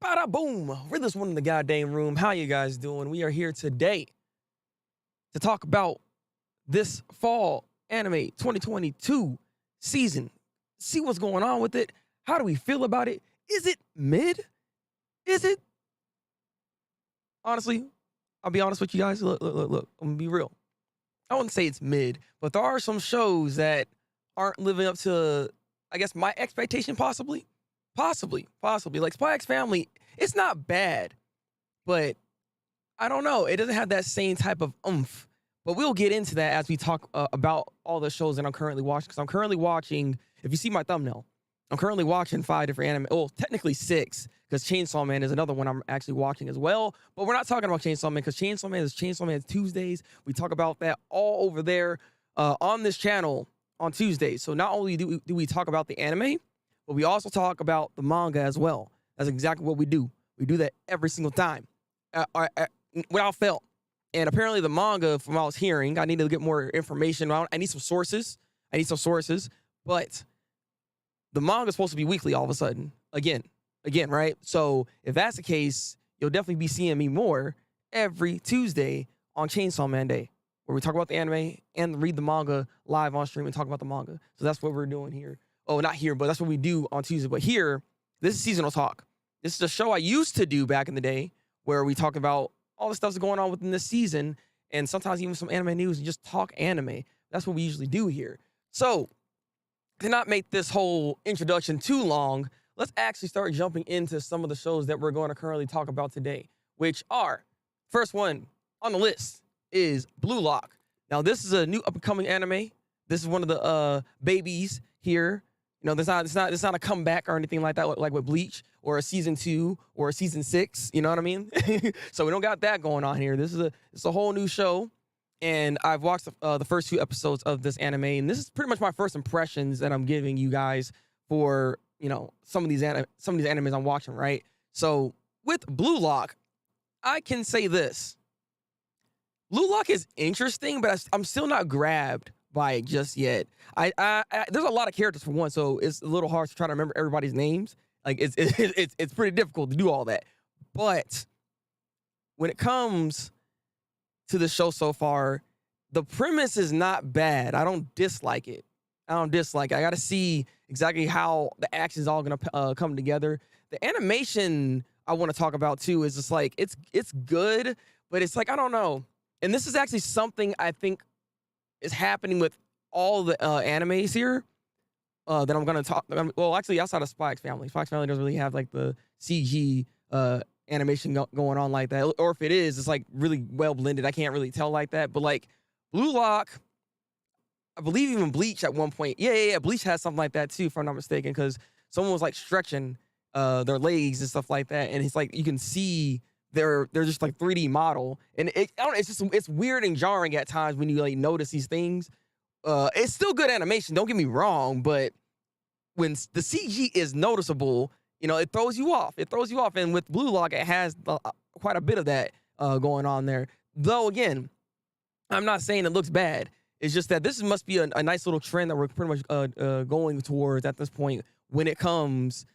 Bada boom! We're this one in the goddamn room. How you guys doing? We are here today to talk about this fall anime 2022 season. See what's going on with it. How do we feel about it? Is it mid? Is it? Honestly, I'll be honest with you guys. Look. I'm gonna be real. I wouldn't say it's mid, but there are some shows that aren't living up to, I guess, my expectation, possibly. Like Spy X Family, it's not bad, but I don't know. It doesn't have that same type of oomph. But we'll get into that as we talk about all the shows that I'm currently watching. Because I'm currently watching, if you see my thumbnail, I'm currently watching 5 different anime. Well, technically 6, because Chainsaw Man is another one I'm actually watching as well. But we're not talking about Chainsaw Man, because Chainsaw Man is Chainsaw Man Tuesdays. We talk about that all over there on this channel on Tuesdays. So not only do we talk about the anime, but we also talk about the manga as well. That's exactly what we do. We do that every single time, without fail. And apparently the manga, from what I was hearing, I need to get more information. I need some sources. But the manga is supposed to be weekly all of a sudden. Again, right? So if that's the case, you'll definitely be seeing me more every Tuesday on Chainsaw Man Day, where we talk about the anime and read the manga live on stream and talk about the manga. So that's what we're doing here. Oh, not here, but that's what we do on Tuesday. But here, this is Seasonal Talk. This is a show I used to do back in the day where we talk about all the stuff that's going on within this season and sometimes even some anime news and just talk anime. That's what we usually do here. So, to not make this whole introduction too long, let's actually start jumping into some of the shows that we're going to currently talk about today, which are, first one on the list is Blue Lock. Now, this is a new up-and-coming anime. This is one of the babies here. You know, it's not a comeback or anything like that, like with Bleach or a season 2 or a season 6. You know what I mean? So we don't got that going on here. It's a whole new show, and I've watched the first 2 episodes of this anime, and this is pretty much my first impressions that I'm giving you guys for, you know, some of these animes I'm watching, right? So with Blue Lock, I can say this: Blue Lock is interesting, but I'm still not grabbed by it just yet. There's a lot of characters for one, so it's a little hard to try to remember everybody's names. Like it's pretty difficult to do all that. But when it comes to the show so far, the premise is not bad. I don't dislike it. I got to see exactly how the action is all gonna come together. The animation I want to talk about too is just like it's good, but it's like I don't know. And this is actually something I think is happening with all the animes here that I'm going to talk. Well, actually, outside of Spy X Family. Spy X Family doesn't really have like the CG animation going on like that. Or if it is, it's like really well blended. I can't really tell like that. But like Blue Lock, I believe even Bleach at one point. Yeah. Bleach has something like that too, if I'm not mistaken, because someone was like stretching their legs and stuff like that. And it's like you can see they're just like 3D model, and it's weird and jarring at times when you like notice these things. It's still good animation, don't get me wrong, but when the CG is noticeable, you know, it throws you off. And with Blue Lock, it has quite a bit of that going on there. Though again, I'm not saying it looks bad. It's just that this must be a nice little trend that we're pretty much going towards at this point when it comes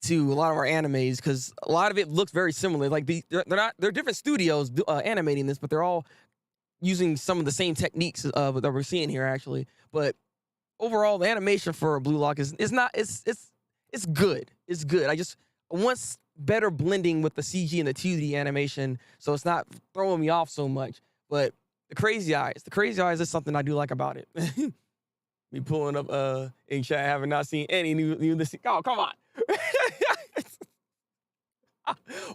to a lot of our animes, because a lot of it looks very similar. Like they're different studios animating this, but they're all using some of the same techniques that we're seeing here actually. But overall, the animation for Blue Lock is good. It's good. I just want better blending with the CG and the 2D animation, so it's not throwing me off so much. But the crazy eyes is something I do like about it. Me pulling up in chat, having not seen any new this. Oh, come on.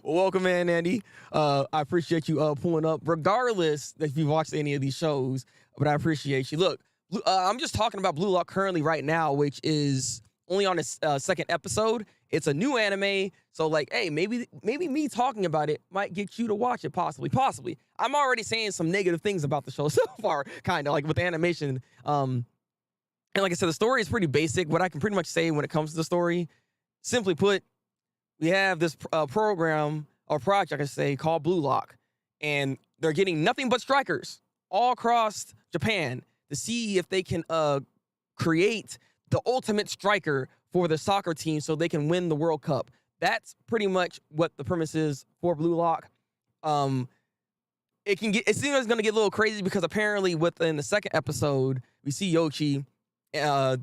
Welcome in, Andy. I appreciate you pulling up, regardless if you've watched any of these shows, but I appreciate you. Look, I'm just talking about Blue Lock currently right now, which is only on its 2nd episode. It's a new anime, so like, hey, maybe me talking about it might get you to watch it, possibly. I'm already saying some negative things about the show so far, kind of like with the animation. And like I said, the story is pretty basic. What I can pretty much say when it comes to the story, simply put, we have this program or project, I say, called Blue Lock, and they're getting nothing but strikers all across Japan to see if they can create the ultimate striker for the soccer team so they can win the World Cup. That's pretty much what the premise is for Blue Lock. It seems it's gonna get a little crazy because apparently within the second episode we see Yoshi, well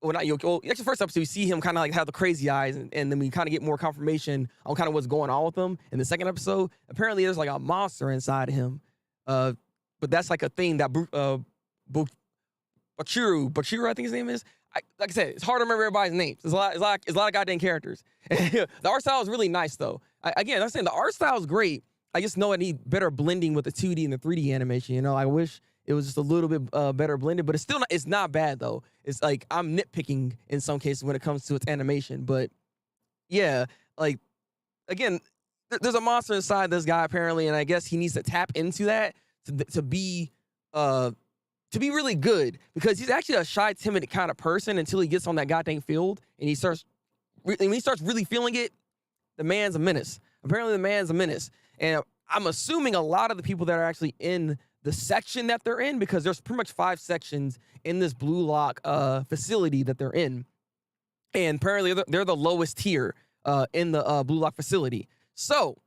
not Yoshi. Well, actually, first episode we see him kind of like have the crazy eyes, and then we kind of get more confirmation on kind of what's going on with him. In the second episode, apparently there's like a monster inside of him, but that's like a thing that Bachiru, I think his name is. Like I said, it's hard to remember everybody's names. There's a lot of goddamn characters. The art style is really nice though. Again, I'm saying the art style is great. I just know I need better blending with the 2D and the 3D animation. You know, I wish it was just a little bit better blended, but it's not bad though. It's like I'm nitpicking in some cases when it comes to its animation, but yeah, like again, there's a monster inside this guy apparently, and I guess he needs to tap into that to be really good, because he's actually a shy, timid kind of person until he gets on that goddamn field and when he starts really feeling it, the man's a menace. Apparently the man's a menace. And I'm assuming a lot of the people that are actually in the section that they're in, because there's pretty much 5 sections in this Blue Lock facility that they're in. And apparently they're the lowest tier in the Blue Lock facility. So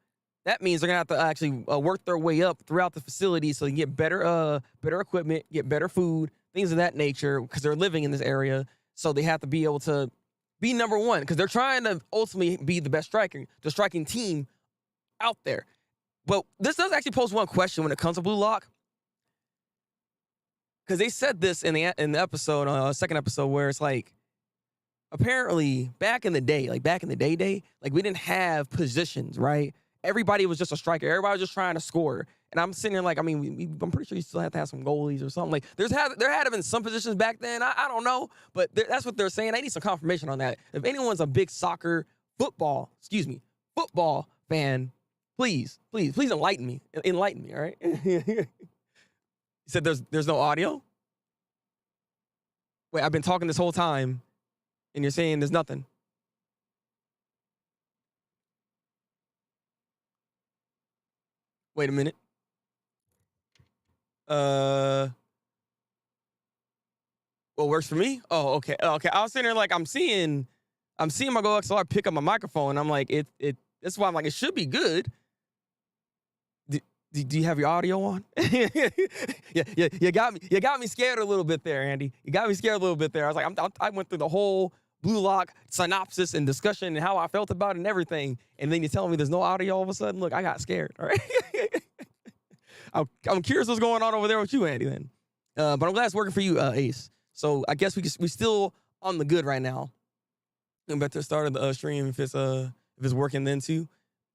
that means they're gonna have to actually work their way up throughout the facility so they can get better equipment, get better food, things of that nature, because they're living in this area. So they have to be able to be number one, because they're trying to ultimately be the best striking team out there. But this does actually pose one question when it comes to Blue Lock, because they said this in the episode, second episode, where it's like, apparently back in the day, like we didn't have positions, right? Everybody was just a striker. Everybody was just trying to score. And I'm sitting there like, I mean, I'm pretty sure you still have to have some goalies or something. Like there had been some positions back then. I don't know, but that's what they're saying. I need some confirmation on that. If anyone's a big football fan, please enlighten me. All right. You said there's no audio? Wait, I've been talking this whole time and you're saying there's nothing. Wait a minute. What works for me? Oh, okay. I was sitting there like I'm seeing my Go XLR pick up my microphone, and I'm like, that's why I'm like, it should be good. Do you have your audio on? Yeah, you got me scared a little bit there, Andy. You got me scared a little bit there. I was like, I went through the whole Blue Lock synopsis and discussion and how I felt about it and everything, and then you're telling me there's no audio all of a sudden. Look, I got scared. All right. I'm curious what's going on over there with you, Andy. Then, but I'm glad it's working for you, Ace. So I guess we still on the good right now. I'm about to start the stream if it's working then too.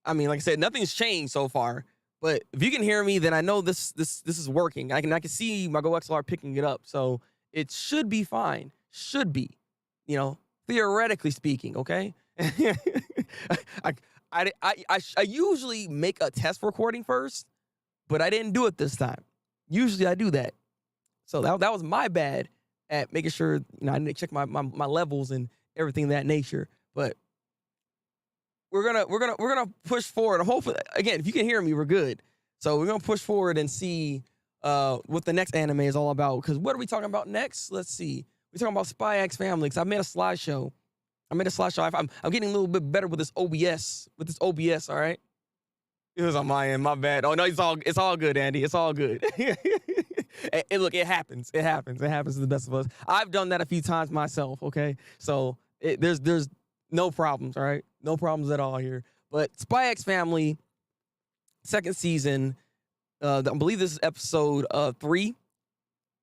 I mean, like I said, nothing's changed so far. But if you can hear me, then I know this is working. I can see my Go XLR picking it up, so it should be fine. Should be, theoretically speaking. Okay. I usually make a test recording first, but I didn't do it this time. Usually I do that, so that was my bad at making sure I didn't check my levels and everything of that nature. But we're gonna push forward. Hopefully, again, if you can hear me, we're good. So we're gonna push forward and see what the next anime is all about. Because what are we talking about next? Let's see. We're talking about Spy X Family. Because I made a slideshow. I'm getting a little bit better with this OBS. All right. It was on my end. My bad. Oh no, it's all good, Andy. It's all good. Look, it happens. It happens to the best of us. I've done that a few times myself. Okay, so there's no problems. All right, no problems at all here. But Spy X Family, second season. I believe this is episode 3.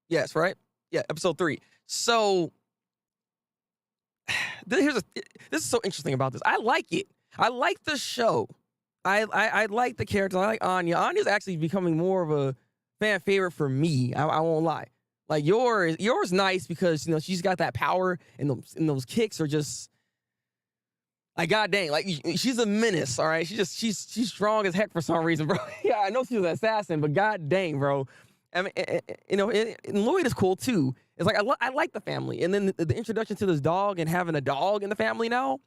Yes, right. Yeah, episode 3. So this is so interesting about this. I like it. I like the show. I like the character. I like Anya. Anya's actually becoming more of a fan favorite for me. I won't lie. Like yours nice because she's got that power, and those kicks are just like god dang. Like she's a menace. All right, she's strong as heck for some reason, bro. Yeah, I know she's an assassin, but god dang, bro. I mean, and Lloyd is cool too. It's like I like the family, and then the introduction to this dog and having a dog in the family now,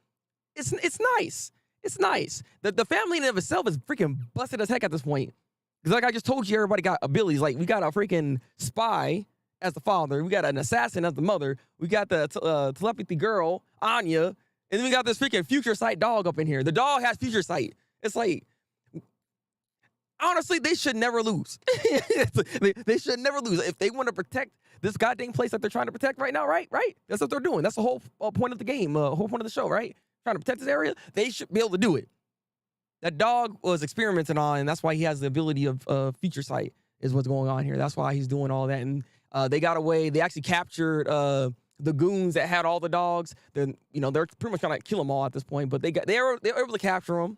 it's nice. It's nice. The family in and of itself is freaking busted as heck at this point. Because like I just told you, everybody got abilities. Like we got a freaking spy as the father. We got an assassin as the mother. We got the telepathy girl, Anya. And then we got this freaking future sight dog up in here. The dog has future sight. It's like, honestly, they should never lose. They should never lose. If they want to protect this goddamn place that they're trying to protect right now, right? That's what they're doing. That's the whole point of the game, whole point of the show, right? Trying to protect this area. They should be able to do it. That dog was experimenting on, and that's why he has the ability of future sight, is what's going on here. That's why he's doing all that. And they got away. They actually captured the goons that had all the dogs. Then, they're pretty much trying to kill them all at this point, but they were able to capture them.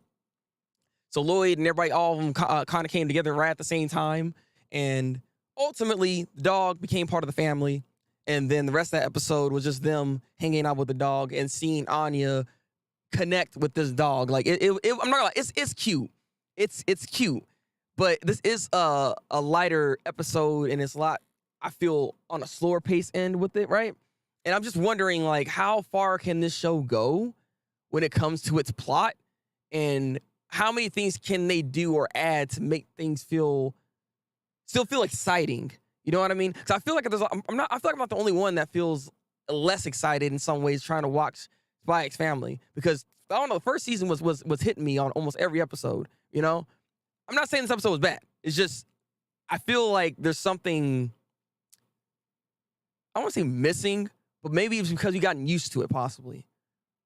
So Lloyd and everybody, all of them kind of came together right at the same time. And ultimately, the dog became part of the family. And then the rest of that episode was just them hanging out with the dog and seeing Anya connect with this dog. Like, I'm not gonna lie, it's cute. It's cute. But this is a lighter episode, and it's a lot, I feel, on a slower pace end with it, right? And I'm just wondering, like, how far can this show go when it comes to its plot? And how many things can they do or add to make things still feel exciting? You know what I mean? Because I feel like I feel like I'm not the only one that feels less excited in some ways trying to watch Spy X Family. Because I don't know, the first season was hitting me on almost every episode. I'm not saying this episode was bad. It's just I feel like there's something, I don't want to say missing, but maybe it's because we gotten used to it, possibly,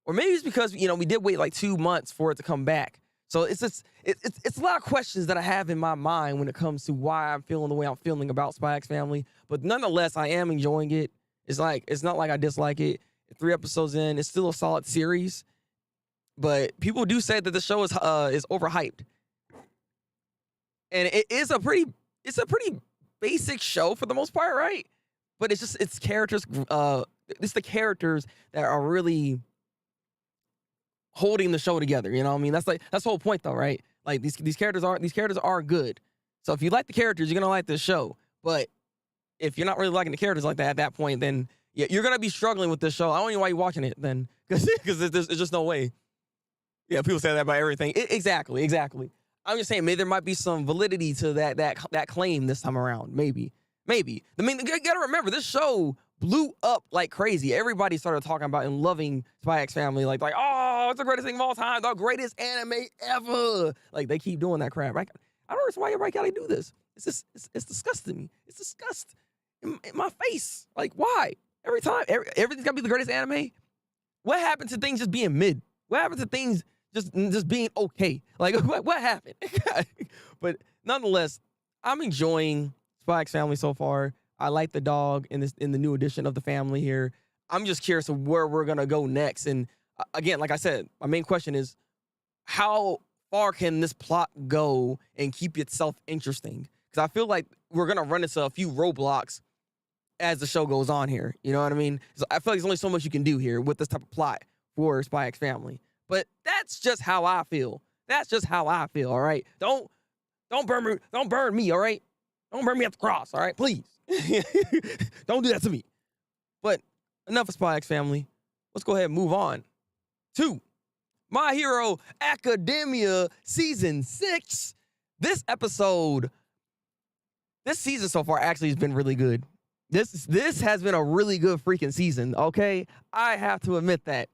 or maybe it's because we did wait like 2 months for it to come back. So it's a lot of questions that I have in my mind when it comes to why I'm feeling the way I'm feeling about Spy X Family. But nonetheless, I am enjoying it. It's not like I dislike it. 3 episodes in, it's still a solid series. But people do say that the show is overhyped, and it's a pretty basic show for the most part, right? But it's characters. It's the characters that are really holding the show together. You know what I mean? That's the whole point, though, right? Like these characters are good. So if you like the characters, you're gonna like this show. But if you're not really liking the characters like that at that point, then yeah, you're gonna be struggling with this show. I don't know why you're watching it then, because there's just no way. Yeah, people say that about everything. Exactly. I'm just saying, maybe there might be some validity to that claim this time around. Maybe. I mean, you gotta remember, this show blew up like crazy. Everybody started talking about and loving Spy X Family. Like, oh, it's the greatest thing of all time. The greatest anime ever. Like, they keep doing that crap. I don't understand why everybody gotta do this. It's disgusting me. It's disgust in my face. Like, why? Every time, everything's gotta be the greatest anime? What happened to things just being mid? What happened to things just being okay? Like, what happened? But nonetheless, I'm enjoying Spy X Family so far. I like the dog in the new edition of the family here. I'm just curious of where we're gonna go next. And again, like I said, my main question is, how far can this plot go and keep itself interesting? Because I feel like we're gonna run into a few roadblocks as the show goes on here. You know what I mean? So I feel like there's only so much you can do here with this type of plot for Spy X Family. But that's just how I feel. All right. Don't burn me. All right. Don't burn me at the cross. All right, please. Don't do that to me. But enough of Spy X Family. Let's go ahead and move on to My Hero Academia Season 6. This season so far actually has been really good. This has been a really good freaking season, okay? I have to admit that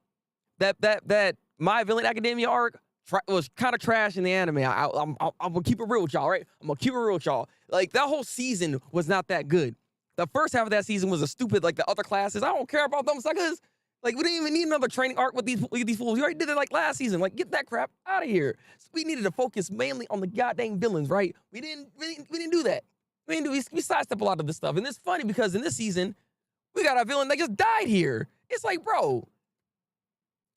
My Villain Academia arc was kind of trash in the anime. I'm gonna keep it real with y'all, right? I'm gonna keep it real with y'all. Like, that whole season was not that good. The first half of that season was a stupid, like the other classes. I don't care about them suckers. Like, we didn't even need another training arc with these fools. We already did it like last season. Like, get that crap out of here. So we needed to focus mainly on the goddamn villains, right? We didn't do that. We sidestep a lot of this stuff. And it's funny because in this season, we got a villain that just died here. It's like, bro,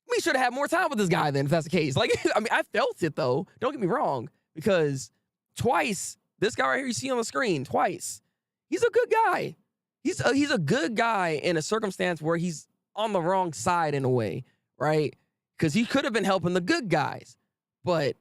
we should have had more time with this guy then, if that's the case. Like, I mean, I felt it, though. Don't get me wrong. Because twice, this guy right here you see on the screen, twice, he's a good guy. He's a good guy in a circumstance where he's on the wrong side in a way, right? Because he could have been helping the good guys. But,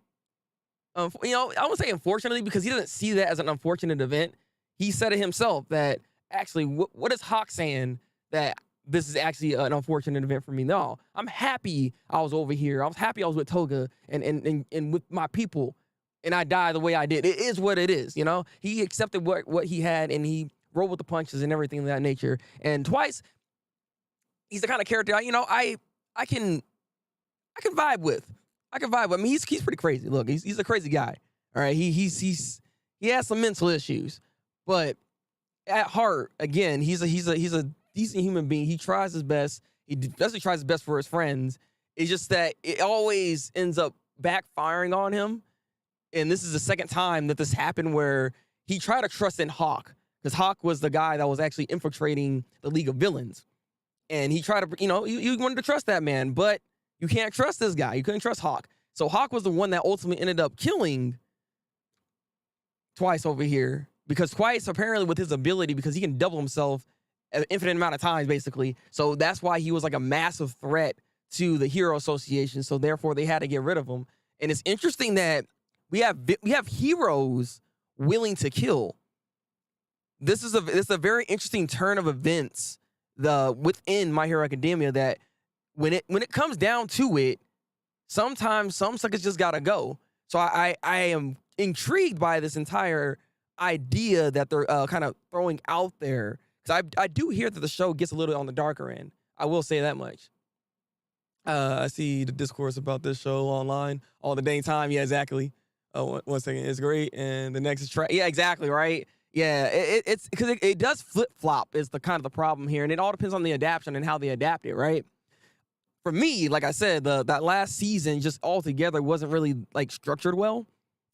I won't say unfortunately, because he doesn't see that as an unfortunate event. He said it himself that, actually, what is Hawk saying that this is actually an unfortunate event for me? No, I'm happy I was over here. I was happy I was with Toga and with my people, and I died the way I did. It is what it is, you know? He accepted what he had, and he rolled with the punches and everything of that nature. And twice, he's the kind of character, I can I can vibe with. I mean, he's pretty crazy. Look, he's a crazy guy. All right, he has some mental issues, but at heart, again, he's a decent human being. He tries his best. He definitely tries his best for his friends. It's just that it always ends up backfiring on him. And this is the second time that this happened where he tried to trust in Hawk, because Hawk was the guy that was actually infiltrating the League of Villains. And he tried to, you wanted to trust that man, but you can't trust this guy. You couldn't trust Hawk. So Hawk was the one that ultimately ended up killing Twice over here, because Twice, apparently with his ability, because he can double himself an infinite amount of times, basically. So that's why he was like a massive threat to the Hero Association. So therefore they had to get rid of him. And it's interesting that we have heroes willing to kill. This is a very interesting turn of events within My Hero Academia, that when it comes down to it, sometimes some suckers just gotta go. So I am intrigued by this entire idea that they're kind of throwing out there, because I do hear that the show gets a little on the darker end. I will say that much. I see the discourse about this show online all the dang time. Yeah, exactly. Oh, one second, it's great, and the next is trash. Yeah, exactly, right. Yeah, it's because it does flip flop is the kind of the problem here, and it all depends on the adaptation and how they adapt it, right? For me, like I said, that last season just altogether wasn't really like structured well.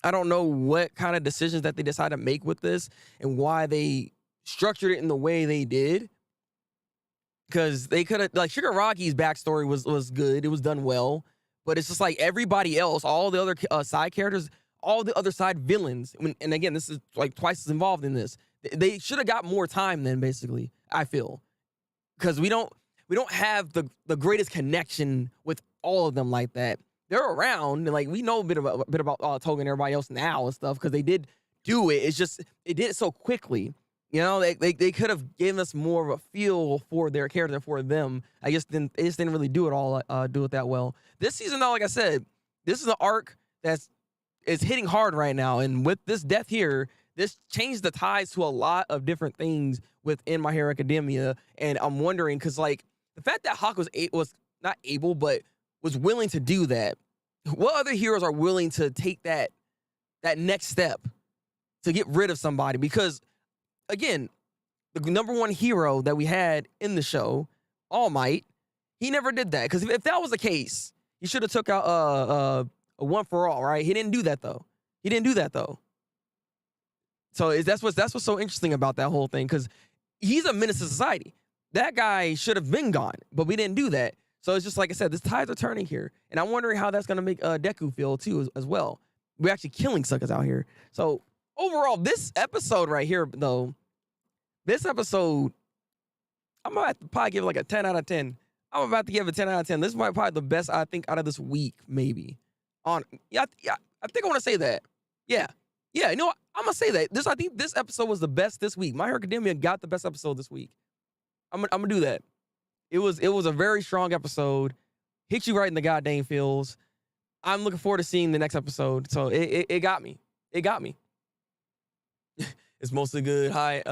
I don't know what kind of decisions that they decided to make with this and why they structured it in the way they did. Because they could have, like, Shigaragi's backstory was good. It was done well. But it's just like everybody else, all the other side characters, all the other side villains. And again, this is like Twice as involved in this. They should have got more time then, basically, I feel. Because we don't have the greatest connection with all of them like that. They're around, and like we know a bit about Toga and everybody else now and stuff, because they did do it. It's just they did it so quickly. They could have given us more of a feel for their character, for them. They just didn't really do it that well. This season, though, like I said, this is an arc is hitting hard right now, and with this death here, this changed the ties to a lot of different things within My Hero Academia. And I'm wondering, because like the fact that Hawk was not able, but was willing to do that. What other heroes are willing to take that next step to get rid of somebody? Because again, the number one hero that we had in the show, All Might, he never did that. Because if that was the case, he should have took out a one for all, right? He didn't do that though. So that's what's so interesting about that whole thing, because he's a menace to society. That guy should have been gone, but we didn't do that. So it's just like I said, this tides are turning here, and I'm wondering how that's gonna make Deku feel too as well. We're actually killing suckers out here. So overall, this episode right here, though, I'm gonna probably give it like a 10 out of 10. I'm about to give it a 10 out of 10. This is probably the best I think out of this week, maybe. I think I want to say that. Yeah. You know what? I'm gonna say that. I think this episode was the best this week. My Hero Academia got the best episode this week. I'm gonna do that. It was a very strong episode. Hit you right in the goddamn feels. I'm looking forward to seeing the next episode. So it got me. It got me. It's mostly good high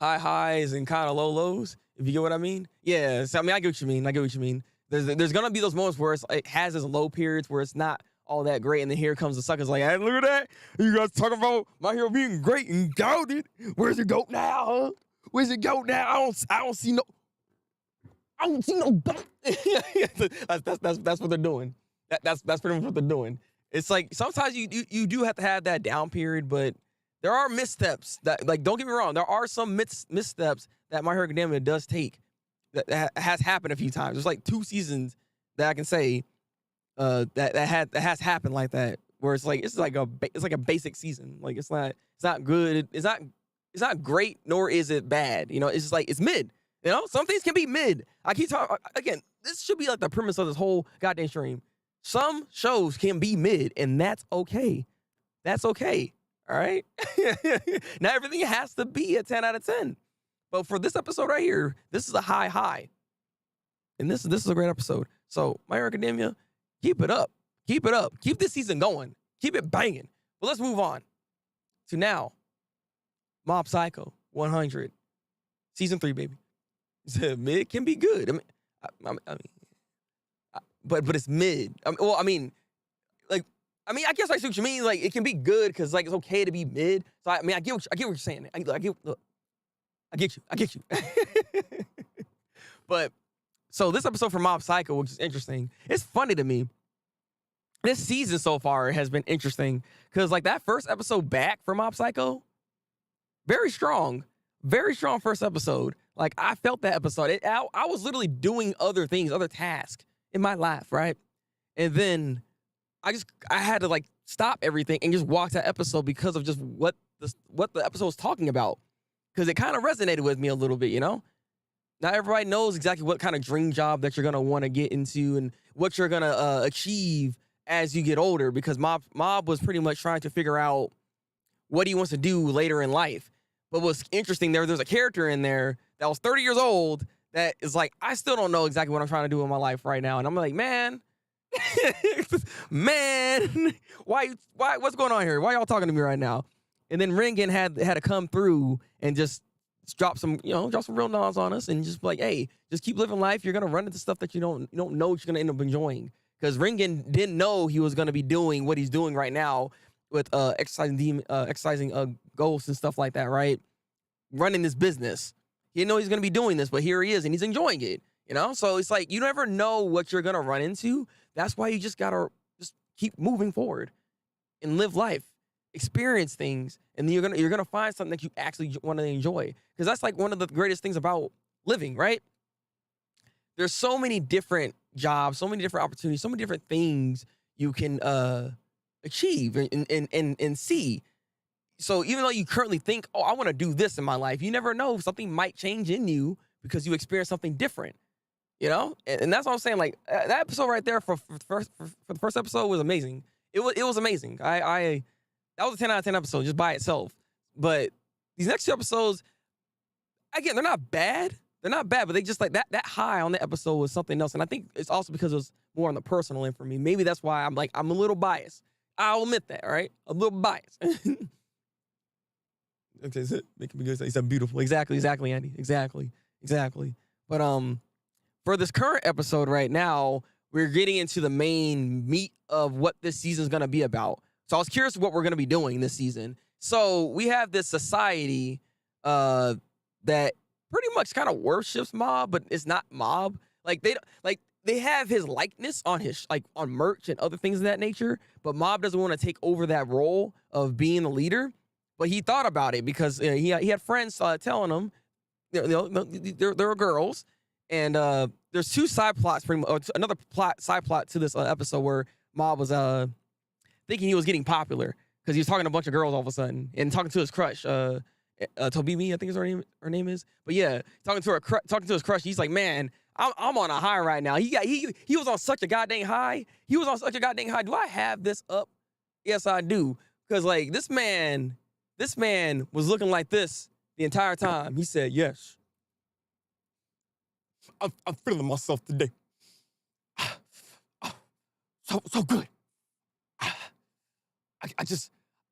highs and kind of low lows, if you get what I mean. Yeah, so I mean I get what you mean. There's gonna be those moments where it has its low periods where it's not all that great, and then here comes the suckers like, hey, look at that. You guys talking about My Hero being great and goated. Where's it go now, huh? Where's it go now? I don't see no goat. That's what they're doing. That's pretty much what they're doing. It's like sometimes you do have to have that down period, but there are missteps that, like, don't get me wrong, there are some missteps that My Hero Academia does take that has happened a few times. There's like 2 seasons that I can say that has happened like that, where it's like it's like a basic season. Like it's not good. It's not great, nor is it bad. It's just like it's mid. Some things can be mid. I keep talking again. This should be like the premise of this whole goddamn stream. Some shows can be mid, and that's okay. That's okay. All right. Not everything has to be a 10 out of 10. But for this episode right here, this is a high. And this is a great episode. So My Hero Academia, keep it up. Keep it up. Keep this season going. Keep it banging. But let's move on to now Mob Psycho 100. Season 3, baby. Mid can be good. I mean, but it's mid. Well, I guess I see what you mean. Like, it can be good because like it's okay to be mid. So I get what you're saying. I get you. But so this episode from Mob Psycho, which is interesting, it's funny to me. This season so far has been interesting because like that first episode back from Mob Psycho, very strong first episode. Like I felt that episode. I was literally doing other things, other tasks in my life, right? And then I had to like stop everything and just watch that episode because of just what the episode was talking about. Because it kind of resonated with me a little bit, you know? Not everybody knows exactly what kind of dream job that you're gonna want to get into and what you're gonna achieve as you get older. Because Mob was pretty much trying to figure out what he wants to do later in life. But what's interesting, there's a character in there that was 30 years old that is like, I still don't know exactly what I'm trying to do in my life right now. And I'm like, man, what's going on here? Why y'all talking to me right now? And then Ringen had to come through and just drop some real knowledge on us and just be like, hey, just keep living life. You're gonna run into stuff that you don't know what you're gonna end up enjoying. Because Ringen didn't know he was gonna be doing what he's doing right now with exercising ghosts and stuff like that, right? Running this business. He didn't know he's gonna be doing this, but here he is and he's enjoying it. You know? So it's like you never know what you're gonna run into. That's why you just gotta just keep moving forward and live life. Experience things, and then you're gonna find something that you actually want to enjoy. Because that's like one of the greatest things about living, right? There's so many different jobs, so many different opportunities, so many different things you can achieve and see. So even though you currently think, oh, I want to do this in my life, you never know, something might change in you because you experience something different. You know, and that's what I'm saying. Like that episode right there for the first episode was amazing. It was amazing. That was a 10 out of 10 episode just by itself. But these next two episodes, again, they're not bad. They're not bad, but they just like that high on the episode was something else. And I think it's also because it was more on the personal end for me. Maybe that's why I'm a little biased. I'll admit that, all right? A little biased. Okay, is it making me good? He said beautiful. Exactly, Andy. Exactly. But for this current episode right now, we're getting into the main meat of what this season is going to be about. So I was curious what we're going to be doing this season. So we have this society that pretty much kind of worships Mob, but it's not Mob. Like they have his likeness on his on merch and other things of that nature, but Mob doesn't want to take over that role of being the leader. But he thought about it because he had friends telling him, there were girls, and there's two side plots, another side plot to this episode where Mob was thinking he was getting popular because he was talking to a bunch of girls all of a sudden and talking to his crush, Tobimi, I think is her name is. But yeah, talking to his crush. He's like, man, I'm on a high right now. He was on such a goddamn high. Do I have this up? Yes, I do. Because like this man was looking like this the entire time. He said, yes, I'm feeling myself today. So good.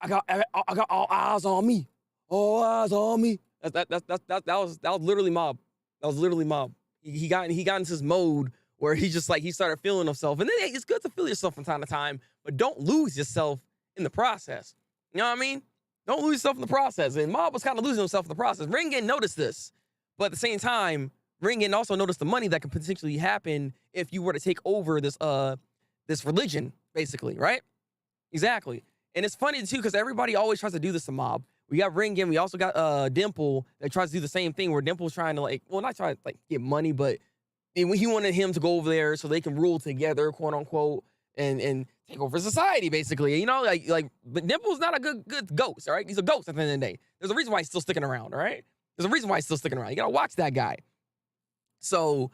I got all eyes on me. All eyes on me. That was literally Mob. That was literally Mob. He got into this mode where he started feeling himself. And then hey, it's good to feel yourself from time to time, but don't lose yourself in the process. You know what I mean? Don't lose yourself in the process. And Mob was kind of losing himself in the process. Ringen noticed this, but at the same time, Ringen also noticed the money that could potentially happen if you were to take over this religion, basically, right? Exactly. And it's funny too, because everybody always tries to do this to Mob. We got Ringen, we also got Dimple that tries to do the same thing, where Dimple's trying to not trying to get money, but he wanted him to go over there so they can rule together, quote unquote, and take over society, basically. You know, but Dimple's not a good ghost, all right? He's a ghost at the end of the day. There's a reason why he's still sticking around, all right? There's a reason why he's still sticking around. You gotta watch that guy. So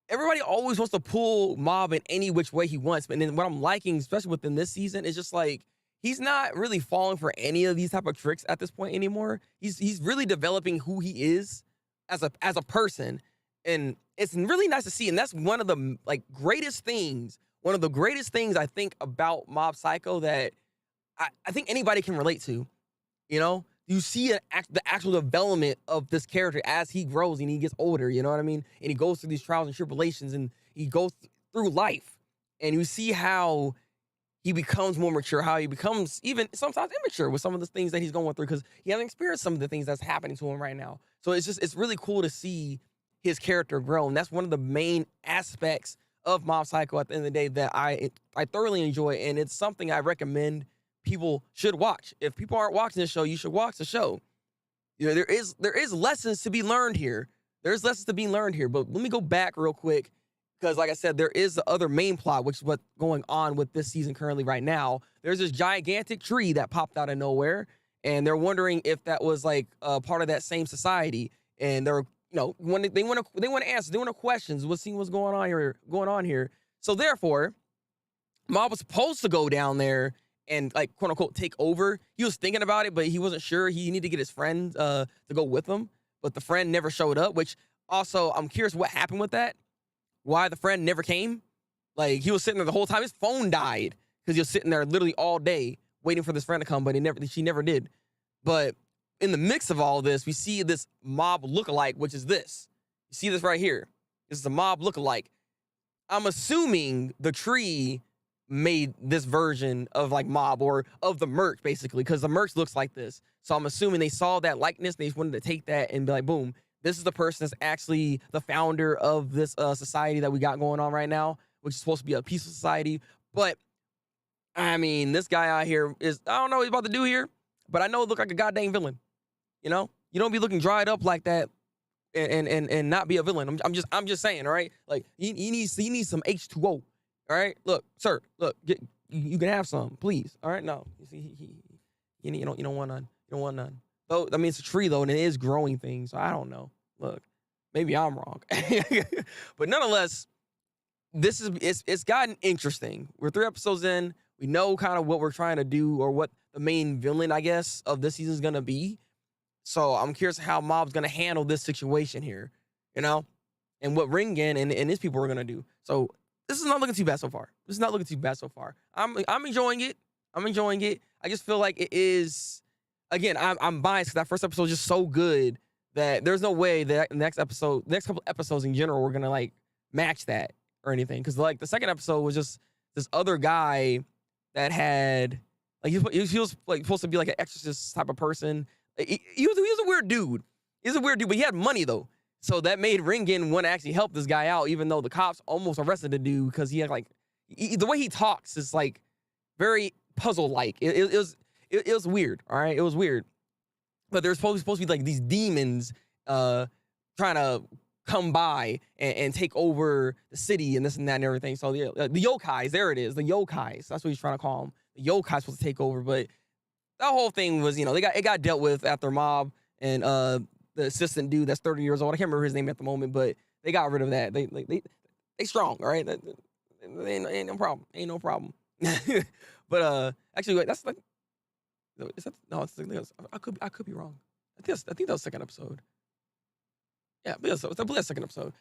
everybody always wants to pull Mob in any which way he wants. But then what I'm liking, especially within this season, is just like he's not really falling for any of these type of tricks at this point anymore. He's really developing who he is as a person, and it's really nice to see. And that's one of the greatest things. One of the greatest things I think about Mob Psycho that I think anybody can relate to. You know, you see the actual development of this character as he grows and he gets older. You know what I mean? And he goes through these trials and tribulations, and he goes through life, and you see how he becomes more mature, how he becomes even sometimes immature with some of the things that he's going through because he hasn't experienced some of the things that's happening to him right now. So it's really cool to see his character grow, and that's one of the main aspects of Mob Psycho at the end of the day that I thoroughly enjoy, and it's something I recommend people should watch. If people aren't watching this show, you should watch the show. You know, there is lessons to be learned here. There's lessons to be learned here, but let me go back real quick because, like I said, there is the other main plot, which is what's going on with this season currently right now. There's this gigantic tree that popped out of nowhere, and they're wondering if that was like part of that same society, and they're when they want to answer, they want to questions. What's going on here? So therefore, Mob was supposed to go down there and like quote unquote take over. He was thinking about it, but he wasn't sure. He needed to get his friend to go with him, but the friend never showed up. Which also, I'm curious what happened with that. Why the friend never came? Like he was sitting there the whole time. His phone died because he was sitting there literally all day waiting for this friend to come, but she never did. But in the mix of all of this, we see this Mob lookalike, which is this. You see this right here. This is a Mob lookalike. I'm assuming the tree made this version of like Mob or of the merch, basically, because the merch looks like this. So I'm assuming they saw that likeness, they just wanted to take that and be like, boom, this is the person that's actually the founder of this society that we got going on right now, which is supposed to be a peaceful society. But, I mean, this guy out here is, I don't know what he's about to do here, but I know it look like a goddamn villain. You know, you don't be looking dried up like that and not be a villain. I'm just saying, all right? Like you need some H2O. All right? Look, sir, look, you can have some, please. All right? No. You see you don't want none. You don't want none. Though I mean it's a tree though, and it is growing things. So I don't know. Look, maybe I'm wrong. But nonetheless, it's gotten interesting. We're 3 episodes in. We know kind of what we're trying to do or what the main villain, I guess, of this season is gonna be. So I'm curious how Mob's gonna handle this situation here, and what Ringen and his people are gonna do. So this is not looking too bad so far. I'm enjoying it. I just feel like it is. Again, I'm biased because that first episode was just so good that there's no way that the next couple episodes in general, we're gonna like match that or anything. Because like the second episode was just this other guy that had like he was like supposed to be like an exorcist type of person. He was a weird dude. He's a weird dude, but he had money though. So that made Ringen want to actually help this guy out, even though the cops almost arrested the dude because he had like the way he talks is like very puzzle-like. It was weird. All right, it was weird. But there's supposed to be like these demons trying to come by and take over the city and this and that and everything. So the yokais, there it is, the yokais. That's what he's trying to call them. The yokais supposed to take over, but that whole thing was, it got dealt with after Mob and the assistant dude that's 30 years old. I can't remember his name at the moment, but they got rid of that. They strong, all right? Ain't no problem. Ain't no problem. But actually, wait, that's like, I could be wrong. I think that was second episode. Yeah, but it's the second episode.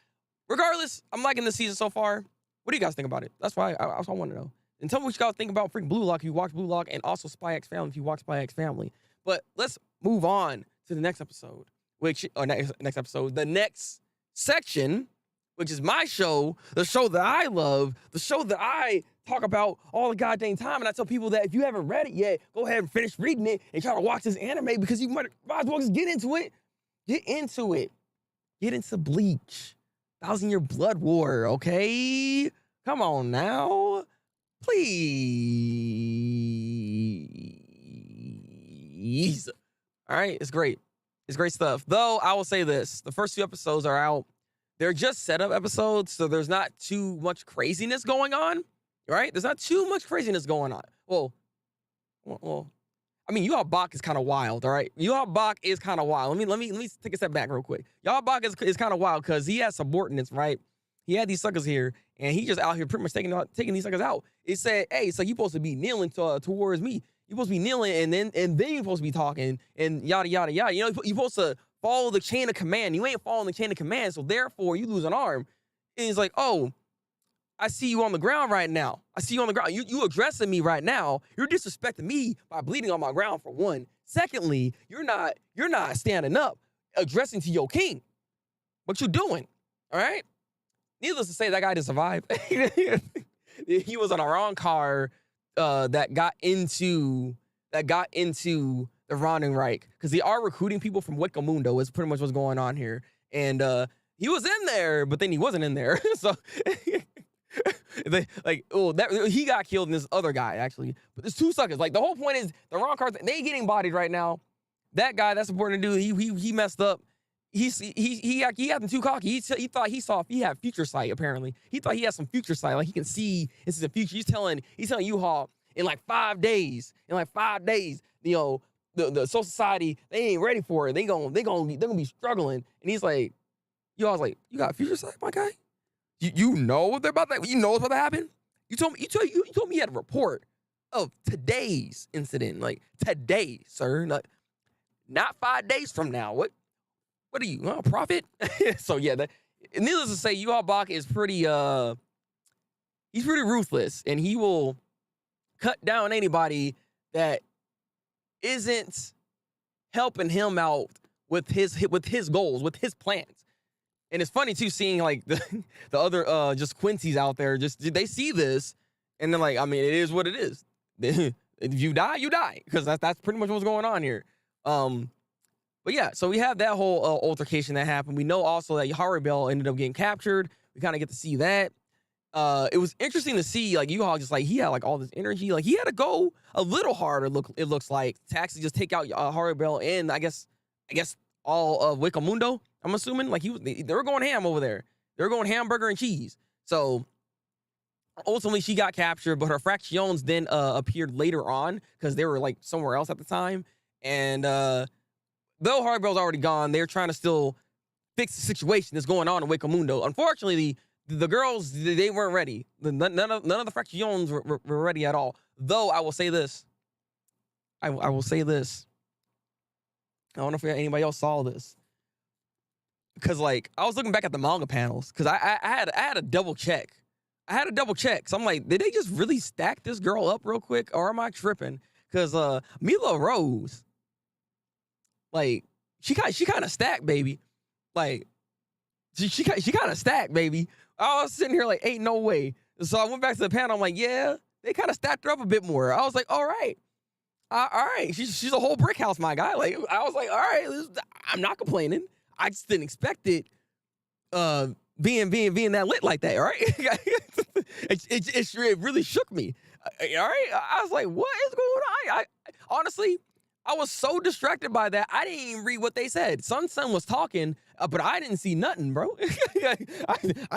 Regardless, I'm liking this season so far. What do you guys think about it? That's why I want to know. And tell me what you guys think about freaking Blue Lock if you watch Blue Lock, and also Spy X Family if you watch Spy X Family. But let's move on to the next episode, the next section, which is my show, the show that I love, the show that I talk about all the goddamn time. And I tell people that if you haven't read it yet, go ahead and finish reading it and try to watch this anime because you might as well just get into it. Get into Bleach. 1,000-Year Blood War, okay? Come on now. Please. All right, it's great. It's great stuff. Though, I will say this. The first 2 episodes are out. They're just setup episodes, so there's not too much craziness going on, right? There's not too much craziness going on. Well, I mean, Yuha Bach is kind of wild, all right? Yuha Bach is kind of wild. Let me take a step back real quick. Yuha Bach is kind of wild because he has subordinates, right? He had these suckers here, and he just out here pretty much taking these suckers out. It said, hey, so you supposed to be kneeling towards me. You're supposed to be kneeling, and then you're supposed to be talking, and yada, yada, yada. You're supposed to follow the chain of command. You ain't following the chain of command, so therefore you lose an arm. And he's like, oh, I see you on the ground right now. I see you on the ground. You addressing me right now. You're disrespecting me by bleeding on my ground, for one. Secondly, you're not standing up, addressing to your king. What you doing? All right? needless to say, that guy didn't survive. He was on a wrong car that got into the Ron and Reich, because they are recruiting people from Wiccamundo is pretty much what's going on here. And he was in there, but then he wasn't in there. So he got killed, and this other guy actually. But there's two suckers. Like, the whole point is the Ron cars, they getting bodied right now. That guy, that's important to do. He messed up. He got them too cocky. He thought he had future sight. Apparently, he thought he had some future sight. Like, he can see into the future. He's telling U-Haul in like 5 days. You know, the Soul Society, they ain't ready for it. They're gonna be struggling. And he's like, U-Haul's like, you got future sight, my guy? You know what they're about that? You know what's about to happen? You told me you had a report of today's incident. Like, today, sir. Not 5 days from now. What are you, a prophet? So yeah, needless to say, U-Haul Bach is pretty he's pretty ruthless, and he will cut down anybody that isn't helping him out with his goals, with his plans. And it's funny too, seeing like the other just Quincy's out there, just they see this and they're like, I mean, it is what it is. If you die, you die, because that's pretty much what's going on here. But yeah, so we have that whole altercation that happened. We know also that Haribel ended up getting captured. We kind of get to see that. It was interesting to see, like, U-Haul just, like, he had, like, all this energy. Like, he had to go a little harder, it looks like, to actually just take out Haribel and, I guess, all of Wiccamundo, I'm assuming. Like, they were going ham over there. They were going hamburger and cheese. So, ultimately, she got captured, but her fractions then appeared later on, because they were, like, somewhere else at the time. And, though Haribel's already gone, they're trying to still fix the situation that's going on in Wiccamundo. Unfortunately, the girls, they weren't ready. None of the fractions were ready at all. Though I will say this. I will say this. I don't know if anybody else saw this. Because, like, I was looking back at the manga panels, because I had a double check. So I'm like, did they just really stack this girl up real quick, or am I tripping? Because Mila Rose, like, she kind of stacked, baby. Like, she kind of stacked, baby. I was sitting here like, ain't no way. So I went back to the panel. I'm like, yeah, they kind of stacked her up a bit more. I was like, all right. She's a whole brick house, my guy. Like, I was like, all right, I'm not complaining. I just didn't expect it being that lit like that, all right? It really shook me. All right? I was like, what is going on? I honestly, I was so distracted by that, I didn't even read what they said. Sun was talking, but I didn't see nothing, bro. I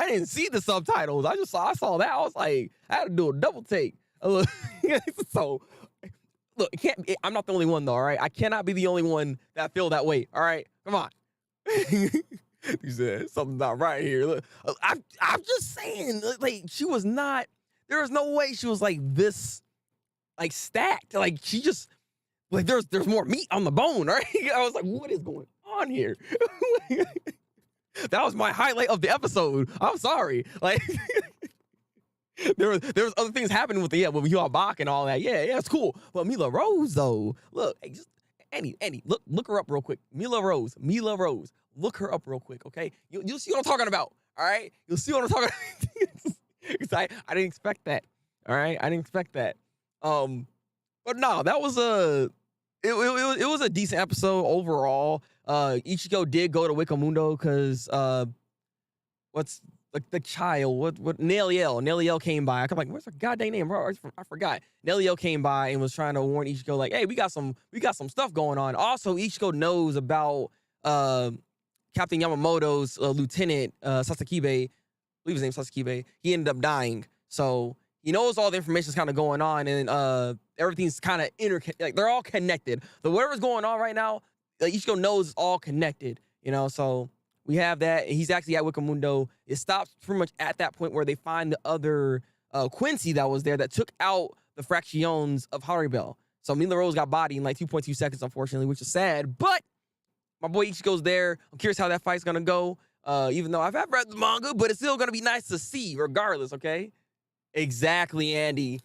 didn't see the subtitles. I saw that. I was like, I had to do a double take. So, look, I'm not the only one, though, all right? I cannot be the only one that feel that way, all right? Come on. You said something's not right here. Look, I'm just saying, like, she was not, there was no way she was, like, this, like, stacked. Like, she just, like, there's more meat on the bone, right? I was like, what is going on here? That was my highlight of the episode. I'm sorry. Like, there was other things happening with U-Haul Bach and all that. Yeah, it's cool. But Mila Rose, though, look, hey, just Andy, look her up real quick. Mila Rose. Look her up real quick, okay? You'll see what I'm talking about, all right? You'll see what I'm talking about. Because I didn't expect that, all right? I didn't expect that. But no, that was it was a decent episode overall. Ichigo did go to Wiccamundo because what's the child? What Neliel came by. I'm like, what's her goddamn name, bro? I forgot. Neliel came by and was trying to warn Ichigo, like, hey, we got some stuff going on. Also, Ichigo knows about Captain Yamamoto's lieutenant, Sasakibe. I believe his name's Sasakibe. He ended up dying. So he knows all the information's kind of going on, and everything's kind of like, they're all connected. So whatever's going on right now, Ichigo knows it's all connected, you know. So we have that. He's actually at Wiccamundo. It stops pretty much at that point where they find the other Quincy that was there that took out the fractions of Haribel. So Mila Rose got bodied in like 2.2 seconds, unfortunately, which is sad. But my boy Ichigo's there. I'm curious how that fight's gonna go. Even though I've read the manga, but it's still gonna be nice to see, regardless. Okay. Exactly, Andy.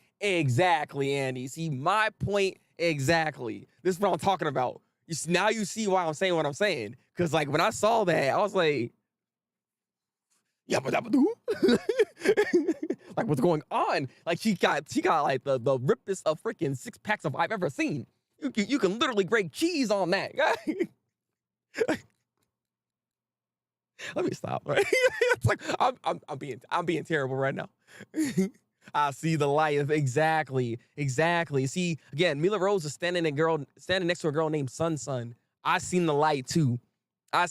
See, my point exactly. This is what I'm talking about. Now you see why I'm saying what I'm saying. Because, like, when I saw that, I was like, Yeah, but like what's going on? Like she got like the rippest of freaking 6 packs of I've ever seen. You can literally grate cheese on that. Let me stop. Right? It's like I'm being terrible right now. I see the light. Exactly. See, again, Mila Rose is standing next to a girl named Sun. I seen the light too. I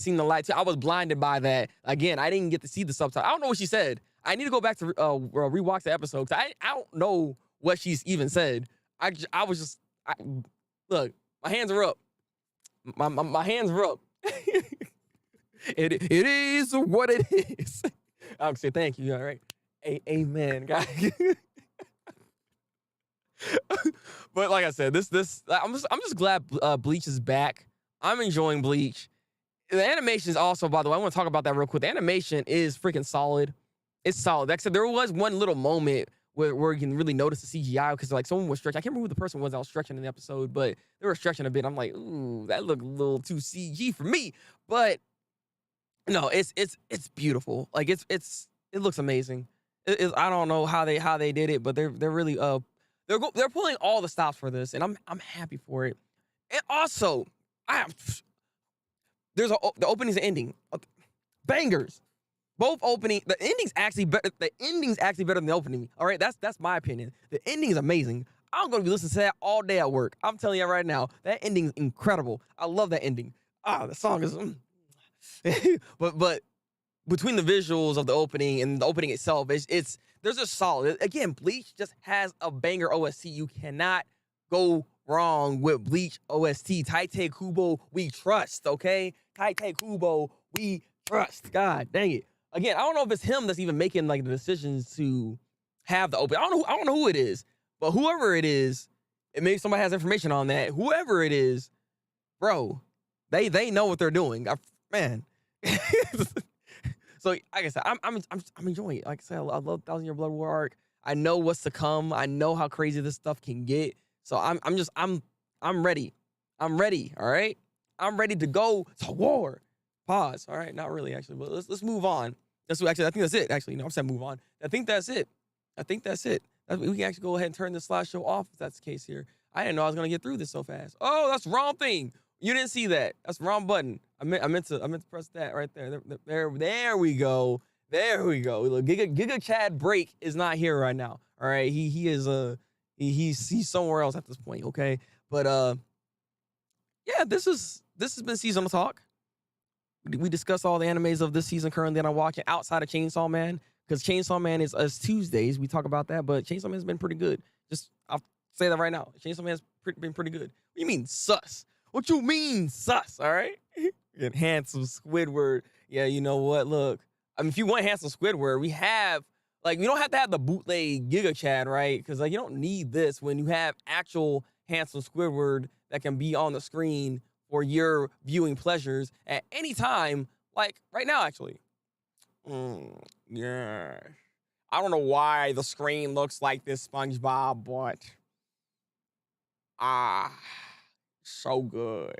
was blinded by that. Again, I didn't get to see the subtitle. I don't know what she said. I need to go back to rewatch the episode because I don't know what she's even said. I was just look. My hands are up. My hands are up. It is what it is. I'll say thank you. All right. Amen, guys. But like I said, I'm just glad Bleach is back. I'm enjoying Bleach. The animation is also, by the way, I want to talk about that real quick. The animation is freaking solid. It's solid. Like I said, there was one little moment where you can really notice the CGI because like someone was stretching. I can't remember who the person was that was stretching in the episode, but they were stretching a bit. I'm like, ooh, that looked a little too CG for me. But no, it's beautiful. Like it looks amazing. I don't know how they did it, but they're really they're pulling all the stops for this, and I'm happy for it. And also, the openings and ending bangers. Both opening, the ending's actually better. The ending's actually better than the opening. All right, that's my opinion. The ending is amazing. I'm gonna be listening to that all day at work. I'm telling you right now, that ending's incredible. I love that ending. The song is, but between the visuals of the opening and the opening itself, there's a solid. Again, Bleach just has a banger OST. You cannot go wrong with Bleach OST. Tite Kubo, we trust. Okay, Tite Kubo, we trust. God dang it. Again, I don't know if it's him that's even making like the decisions to have the open. I don't know who it is, but whoever it is, maybe somebody has information on that. Whoever it is, bro, they know what they're doing. Man. So like I said, I'm enjoying it. Like I said, I love 1,000 Year Blood War arc. I know what's to come. I know how crazy this stuff can get. So I'm ready. I'm ready. All right. I'm ready to go to war. Pause. All right. Not really, actually, but let's move on. Actually, I think that's it. Actually, no, I'm saying move on. I think that's it. We can actually go ahead and turn this slideshow off if that's the case here. I didn't know I was gonna get through this so fast. Oh, that's the wrong thing. You didn't see that. That's the wrong button. I meant to press that right there. There we go. There we go. Look, Giga Chad Break is not here right now. All right. He's somewhere else at this point. Okay. But yeah, this has been Seasonal Talk. We discussed all the animes of this season currently that I'm watching outside of Chainsaw Man, because Chainsaw Man is Tuesdays. We talk about that, but Chainsaw Man's been pretty good. I'll say that right now. Chainsaw Man's been pretty good. What do you mean sus? What you mean sus? All right. Get handsome Squidward. Yeah, you know what? Look, I mean, if you want handsome Squidward, we don't have to have the bootleg Giga Chad, right? Because like you don't need this when you have actual handsome Squidward that can be on the screen for your viewing pleasures at any time, like right now, actually. Yeah. I don't know why the screen looks like this, SpongeBob, but so good.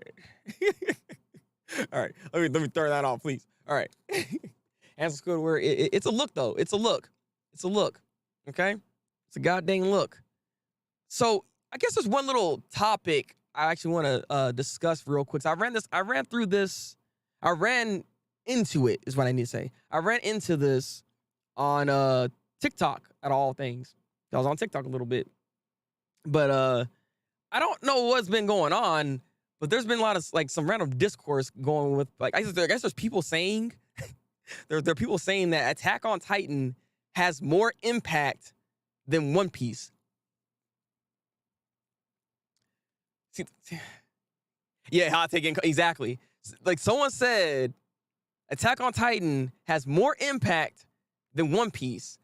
All right, let me turn that off, please. All right. Handsome Squidward, it's a look, though. It's a look. Okay? It's a goddamn look. So I guess there's one little topic I actually want to discuss real quick. So I ran into it, is what I need to say. I ran into this on TikTok, at all things. I was on TikTok a little bit. But I don't know what's been going on, but there's been a lot of like some random discourse going with like I guess there's people saying there are people saying that Attack on Titan has more impact than One Piece. See, yeah, hot taking exactly. Like someone said, Attack on Titan has more impact than One Piece.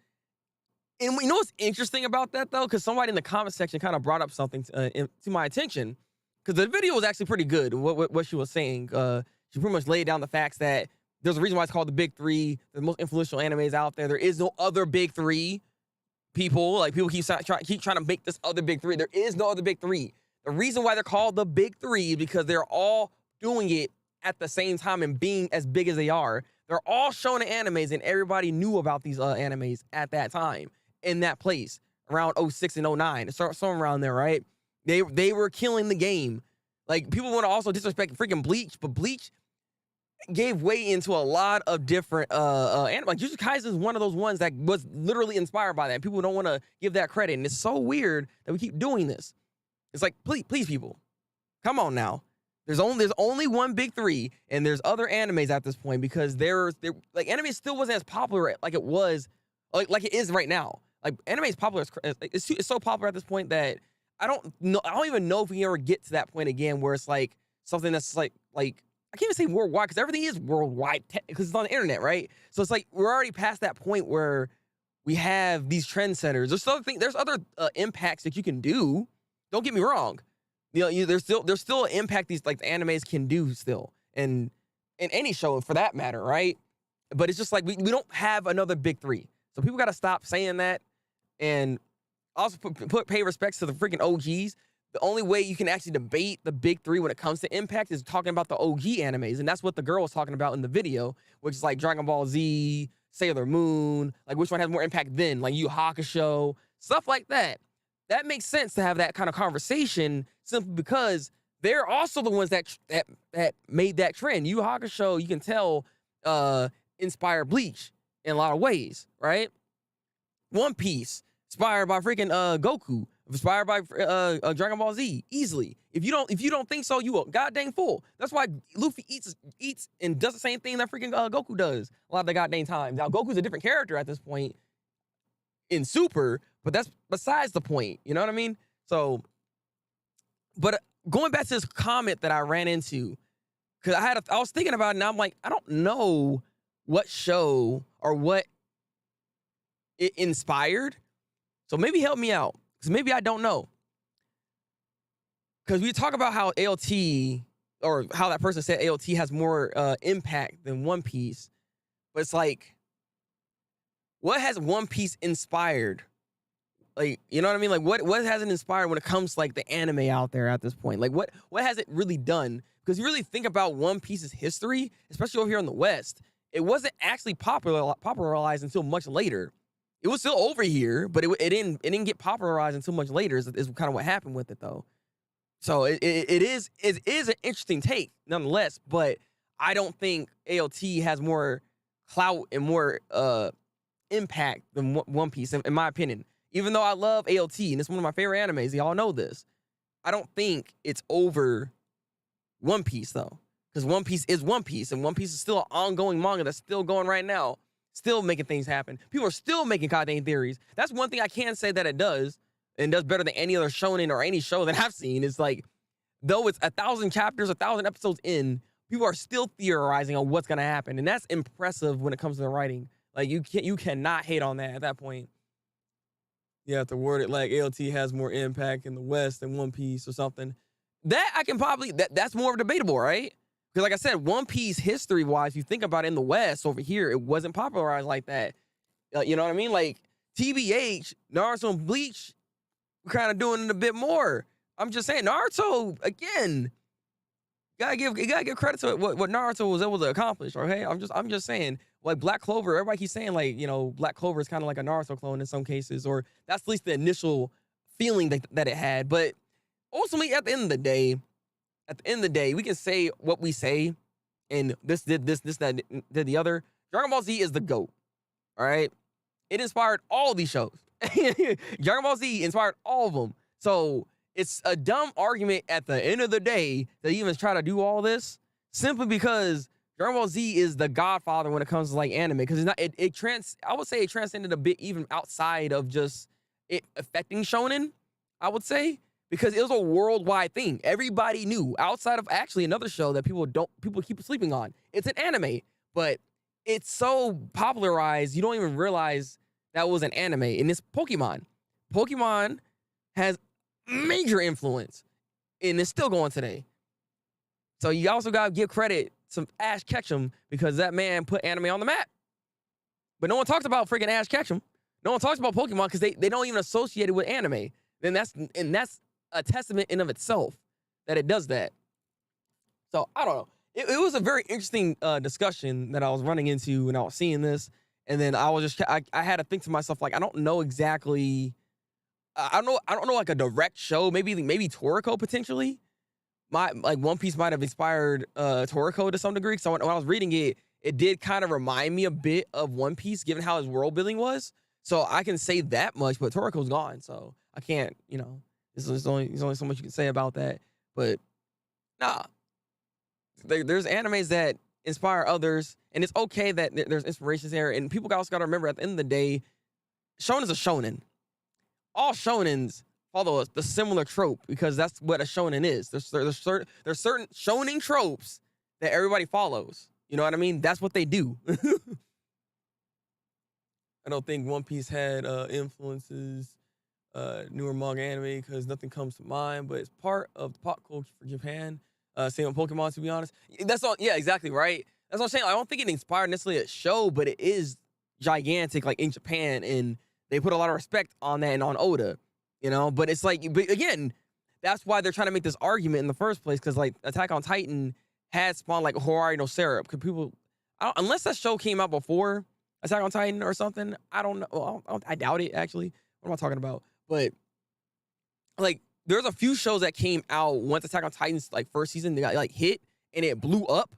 And you know what's interesting about that though? Because somebody in the comment section kind of brought up something to my attention. Because the video was actually pretty good. What she was saying, she pretty much laid down the facts that there's a reason why it's called the Big Three, the most influential animes out there. There is no other Big Three. People keep trying to make this other Big Three. There is no other Big Three. The reason why they're called the Big Three is because they're all doing it at the same time and being as big as they are. They're all shown in animes, and everybody knew about these animes at that time in that place around 06 and 09, somewhere around there, right? They were killing the game. Like, people want to also disrespect freaking Bleach, but Bleach gave way into a lot of different anime. Like, Jujutsu Kaisen is one of those ones that was literally inspired by that. People don't want to give that credit, and it's so weird that we keep doing this. It's like, please, people, come on now. There's only one big three, and there's other animes at this point, because like, anime still wasn't as popular like it was, like it is right now. Like, anime is popular. It's so popular at this point that I don't even know if we can ever get to that point again where it's like something that's like I can't even say worldwide, because everything is worldwide because it's on the internet, right? So it's like we're already past that point where we have these trendsetters. There's other impacts that you can do. Don't get me wrong. There's still an impact these like the animes can do still, and in any show for that matter, right? But it's just like we don't have another big three, so people got to stop saying that, and also pay respects to the freaking OGs. The only way you can actually debate the big three when it comes to impact is talking about the OG animes, and that's what the girl was talking about in the video, which is like Dragon Ball Z, Sailor Moon, like which one has more impact then, like Yu Yu Hakusho, stuff like that. That makes sense to have that kind of conversation simply because they're also the ones that made that trend. Yu Yu Hakusho, you can tell, inspired Bleach in a lot of ways, right? One Piece, inspired by freaking Goku, inspired by Dragon Ball Z, easily. If you don't think so, you a goddamn fool. That's why Luffy eats and does the same thing that freaking Goku does a lot of the goddamn time. Now Goku's a different character at this point in Super, but that's besides the point. You know what I mean? So, but going back to this comment that I ran into, because I was thinking about it, and I'm like, I don't know what show or what it inspired. So maybe help me out, because maybe I don't know. Because we talk about how ALT, or how that person said ALT has more impact than One Piece, but it's like, what has One Piece inspired? Like, you know what I mean? Like, what has it inspired when it comes to like the anime out there at this point? Like, what has it really done? Because you really think about One Piece's history, especially over here in the West, it wasn't actually popularized until much later. It was still over here, but it didn't get popularized until much later. Is kind of what happened with it, though. So it is an interesting take, nonetheless. But I don't think ALT has more clout and more impact than One Piece, in my opinion. Even though I love ALT and it's one of my favorite animes, y'all know this, I don't think it's over One Piece though, because One Piece is One Piece, and One Piece is still an ongoing manga that's still going right now. Still making things happen. People are still making goddamn theories. That's one thing I can say that it does, and does better than any other shonen or any show that I've seen. Is like, though it's 1,000 chapters, 1,000 episodes in, people are still theorizing on what's gonna happen, and that's impressive when it comes to the writing. Like, you cannot hate on that at that point. You have to word it like ALT has more impact in the West than One Piece or something. That I can probably, that's more debatable, right? Because like I said, One Piece history-wise, you think about it in the West over here, it wasn't popularized like that. You know what I mean? Like, TBH, Naruto, and Bleach, we're kind of doing it a bit more. I'm just saying, Naruto, again, you gotta give credit to what Naruto was able to accomplish, okay? I'm just saying, like Black Clover, everybody keeps saying, like, you know, Black Clover is kind of like a Naruto clone in some cases, or that's at least the initial feeling that it had. But ultimately, at the end of the day, we can say what we say, and this did did the other. Dragon Ball Z is the GOAT, all right? It inspired all of these shows. Dragon Ball Z inspired all of them. So it's a dumb argument at the end of the day to even try to do all this, simply because Dragon Ball Z is the godfather when it comes to like anime, because I would say it transcended a bit even outside of just it affecting shonen, I would say, because it was a worldwide thing. Everybody knew, outside of actually another show that people keep sleeping on. It's an anime, but it's so popularized you don't even realize that was an anime, and it's Pokemon. Pokemon has major influence, and it's still going today. So you also gotta give credit to Ash Ketchum, because that man put anime on the map. But no one talks about freaking Ash Ketchum. No one talks about Pokemon because they don't even associate it with anime. Then that's a testament in of itself that it does that. So I don't know. it was a very interesting discussion that I was running into when I was seeing this, and then I had to think to myself like I don't know exactly. I don't know like a direct show. Maybe Toriko potentially. My like One Piece might have inspired Toriko to some degree. So when I was reading it, it did kind of remind me a bit of One Piece, given how his world building was. So I can say that much, but Toriko's gone, so I can't. There's only so much you can say about that. But nah, there's animes that inspire others, and it's okay that there's inspirations there. And people also got to remember, at the end of the day, shonen is a shonen. All shonens follow the similar trope because that's what a shonen is. There's certain shonen tropes that everybody follows. You know what I mean? That's what they do. I don't think One Piece had influences newer manga anime because nothing comes to mind, but it's part of the pop culture for Japan. Same with Pokemon, to be honest. That's all. Yeah, exactly right. That's what I'm saying. I don't think it inspired necessarily a show, but it is gigantic, like in Japan, and they put a lot of respect on that and on Oda. But it's like, but again, that's why they're trying to make this argument in the first place, because like Attack on Titan had spawned like Horari no Syrup. Because people, unless that show came out before Attack on Titan or something, I don't know. Well, I doubt it, actually. What am I talking about? But like, there's a few shows that came out once Attack on Titan's like first season, they got like hit and it blew up,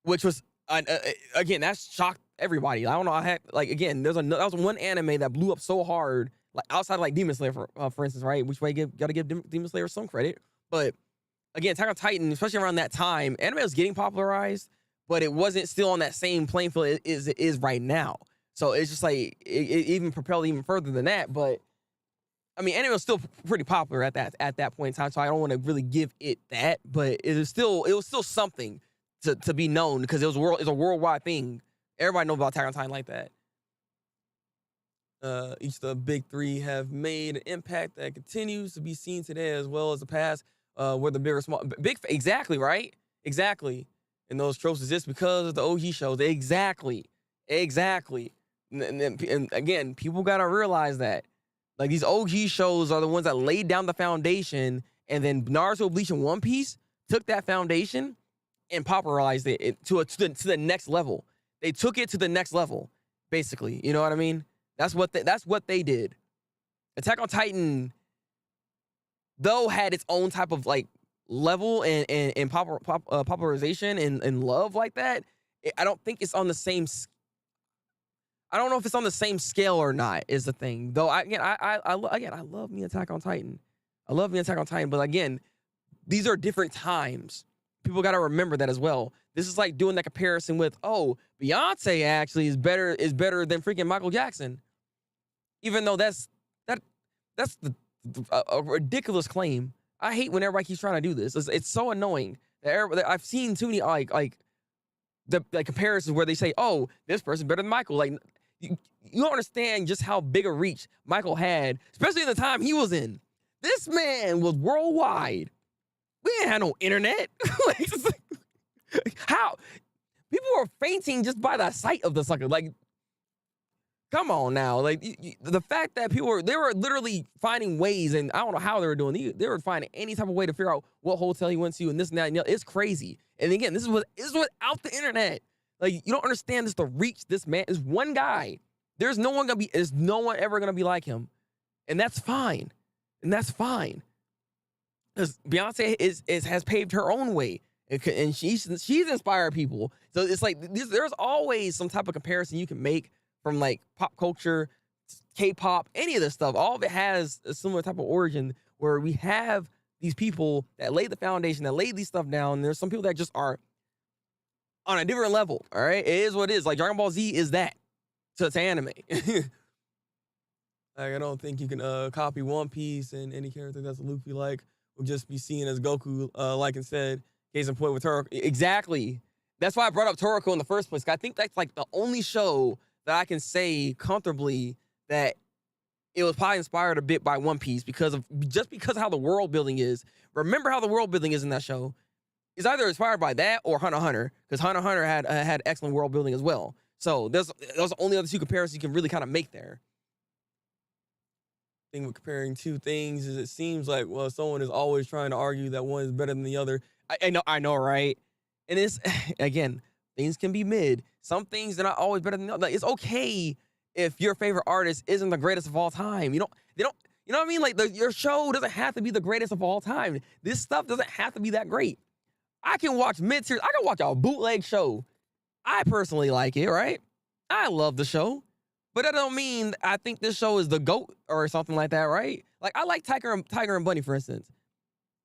which was again, that shocked everybody. I don't know. I had like, again, that was one anime that blew up so hard, like outside of like Demon Slayer, for instance, right? Which way gotta give Demon Slayer some credit. But again, Attack on Titan, especially around that time, anime was getting popularized, but it wasn't still on that same playing field as it is right now. So it's just like it even propelled even further than that. But I mean, anime was still pretty popular at that point in time. So I don't want to really give it that, but it was still something to be known because it's a worldwide thing. Everybody knows about Attack on Titan like that. Each of the big three have made an impact that continues to be seen today as well as the past. Where the big or small, exactly, right? Exactly. And those tropes exist because of the OG shows. Exactly. And again, people gotta realize that. Like, these OG shows are the ones that laid down the foundation, and then Naruto, Bleach, and One Piece took that foundation and popularized it to the next level. They took it to the next level, basically. You know what I mean? That's what they did. Attack on Titan, though, had its own type of like level and popularization and love like that. I don't think it's on the same. I don't know if it's on the same scale or not. Is the thing, though. I love me Attack on Titan. I love me Attack on Titan, but again, these are different times. People got to remember that as well. This is like doing that comparison with, oh, Beyonce actually is better than freaking Michael Jackson, even though that's a ridiculous claim. I hate when everybody keeps trying to do this. It's so annoying that I've seen too many like comparisons where they say, oh, this person's better than Michael. Like, you don't understand just how big a reach Michael had, especially in the time he was in. This man was worldwide. We didn't have no internet. How? People were fainting just by the sight of the sucker. Like, come on now. Like, the fact that they were literally finding ways, and I don't know how they were doing. They were finding any type of way to figure out what hotel he went to and this and that. And it's crazy. And again, this is without the internet. Like, you don't understand this, the reach this man is. One guy. There's no one ever gonna be like him. And that's fine. Because Beyonce has paved her own way. And she's inspired people. So it's like there's always some type of comparison you can make from like pop culture, K-pop, any of this stuff. All of it has a similar type of origin where we have these people that laid the foundation, that laid these stuff down. And there's some people that just are on a different level. All right, it is what it is. Like Dragon Ball Z is that to anime. Like, I don't think you can copy One Piece, and any character that's Luffy like will just be seen as Goku, like I said. Case in point with Toriko. Exactly. That's why I brought up Toriko in the first place. I think that's like the only show that I can say comfortably that it was probably inspired a bit by One Piece because of how the world building is. Remember how the world building is in that show. It's either inspired by that or Hunter x Hunter, because Hunter x Hunter had excellent world building as well. So those are the only other two comparisons you can really kind of make there. Thing with comparing two things is it seems like, well, someone is always trying to argue that one is better than the other. I know, right? And it's again, things can be mid. Some things are not always better than the other. Like, it's okay if your favorite artist isn't the greatest of all time. They don't, you know what I mean? Like your show doesn't have to be the greatest of all time. This stuff doesn't have to be that great. I can watch mid-series. I can watch a bootleg show. I personally like it, right? I love the show. But that don't mean I think this show is the GOAT or something like that, right? Like, I like Tiger and Bunny, for instance.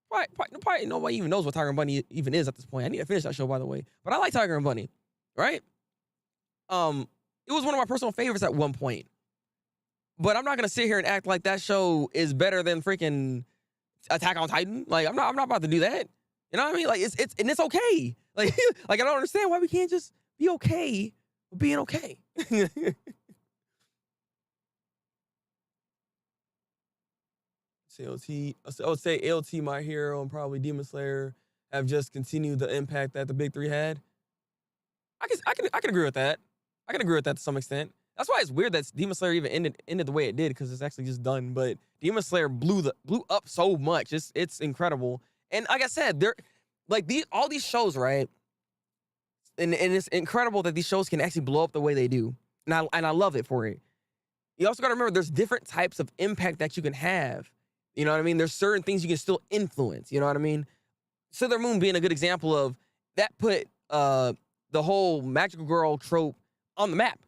Probably nobody even knows what Tiger and Bunny even is at this point. I need to finish that show, by the way. But I like Tiger and Bunny, right? It was one of my personal favorites at one point. But I'm not gonna sit here and act like that show is better than freaking Attack on Titan. Like, I'm not about to do that. You know what I mean? Like, it's okay. Like, like I don't understand why we can't just be okay with being okay. I would say LT, My Hero, and probably Demon Slayer have just continued the impact that the big three had. I can agree with that. I can agree with that to some extent. That's why it's weird that Demon Slayer even ended the way it did, because it's actually just done. But Demon Slayer blew up so much. It's incredible. And like I said, they're like all these shows, right? And it's incredible that these shows can actually blow up the way they do. And I love it for it. You also got to remember there's different types of impact that you can have. You know what I mean? There's certain things you can still influence. You know what I mean? Sailor Moon being a good example of that put the whole magical girl trope on the map.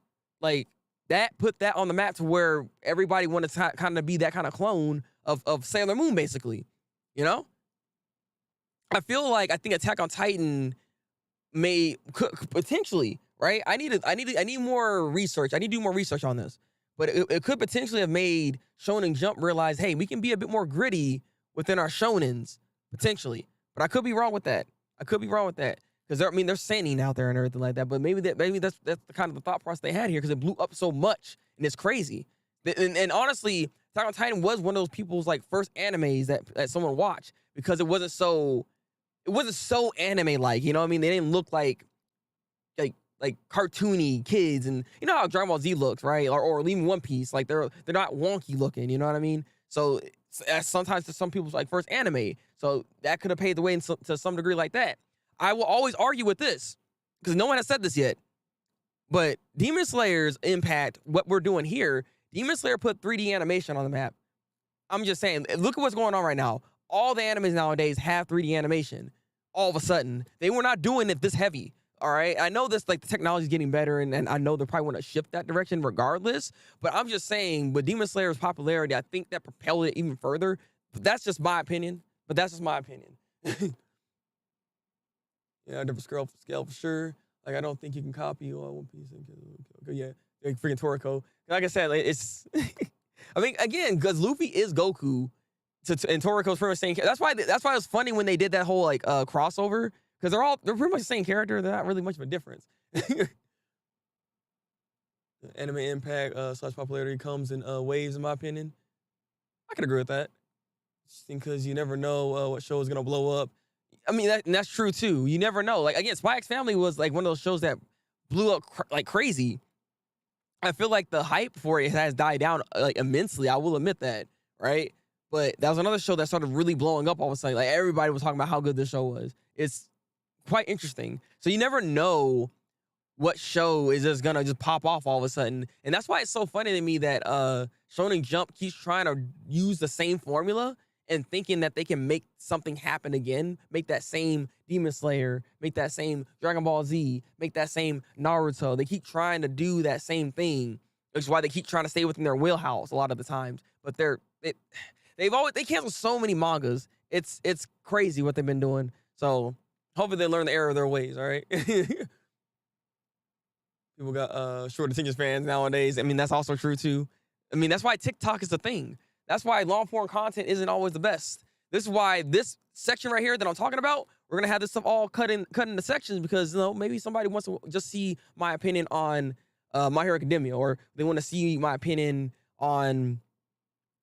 Like, that put that on the map to where everybody wanted to kind of be that kind of clone of Sailor Moon, basically. You know? I think Attack on Titan could potentially, right? I need more research. I need to do more research on this. But it could potentially have made Shonen Jump realize, hey, we can be a bit more gritty within our shonens, potentially. But I could be wrong with that. Because they're seinen out there and everything like that. But maybe that's the kind of the thought process they had here, because it blew up so much and it's crazy. And honestly, Attack on Titan was one of those people's like first animes that someone watched, because it wasn't so anime-like. You know what I mean? They didn't look like cartoony kids, and you know how Dragon Ball Z looks, right? Or even One Piece, like they're not wonky looking, you know what I mean? So sometimes to some people's like first anime, so that could have paved the way to some degree like that. I will always argue with this, because no one has said this yet, but Demon Slayer's impact, what we're doing here, Demon Slayer put 3D animation on the map. I'm just saying, look at what's going on right now. All the animes nowadays have 3D animation. All of a sudden, they were not doing it this heavy. All right, I know this, like, the technology is getting better, and I know they probably want to shift that direction regardless. But I'm just saying, with Demon Slayer's popularity, I think that propelled it even further. But that's just my opinion. Yeah, different scale for sure. Like, I don't think you can copy One Piece. Yeah, like freaking Toriko. Like I said, like, it's. I mean, again, because Luffy is Goku, and Toriko's pretty much the same. That's why it was funny when they did that whole like crossover. Because they're pretty much the same character. They're not really much of a difference. Anime impact / popularity comes in waves, in my opinion. I can agree with that. Because you never know what show is gonna blow up. I mean, that's true too. You never know. Like, again, Spy X Family was like one of those shows that blew up like crazy. I feel like the hype for it has died down like immensely. I will admit that, right? But that was another show that started really blowing up all of a sudden. Like, everybody was talking about how good this show was. It's quite interesting. So you never know what show is just gonna just pop off all of a sudden. And that's why it's so funny to me that Shonen Jump keeps trying to use the same formula and thinking that they can make something happen again, make that same Demon Slayer, make that same Dragon Ball Z, make that same Naruto. They keep trying to do that same thing, which is why they keep trying to stay within their wheelhouse a lot of the times. But they cancel so many mangas. It's crazy what they've been doing. So hopefully they learn the error of their ways, all right? People got short attention spans nowadays. I mean, that's also true too. I mean, that's why TikTok is the thing. That's why long-form content isn't always the best. This is why this section right here that I'm talking about, we're gonna have this stuff all cut into sections, because maybe somebody wants to just see my opinion on My Hero Academia, or they want to see my opinion on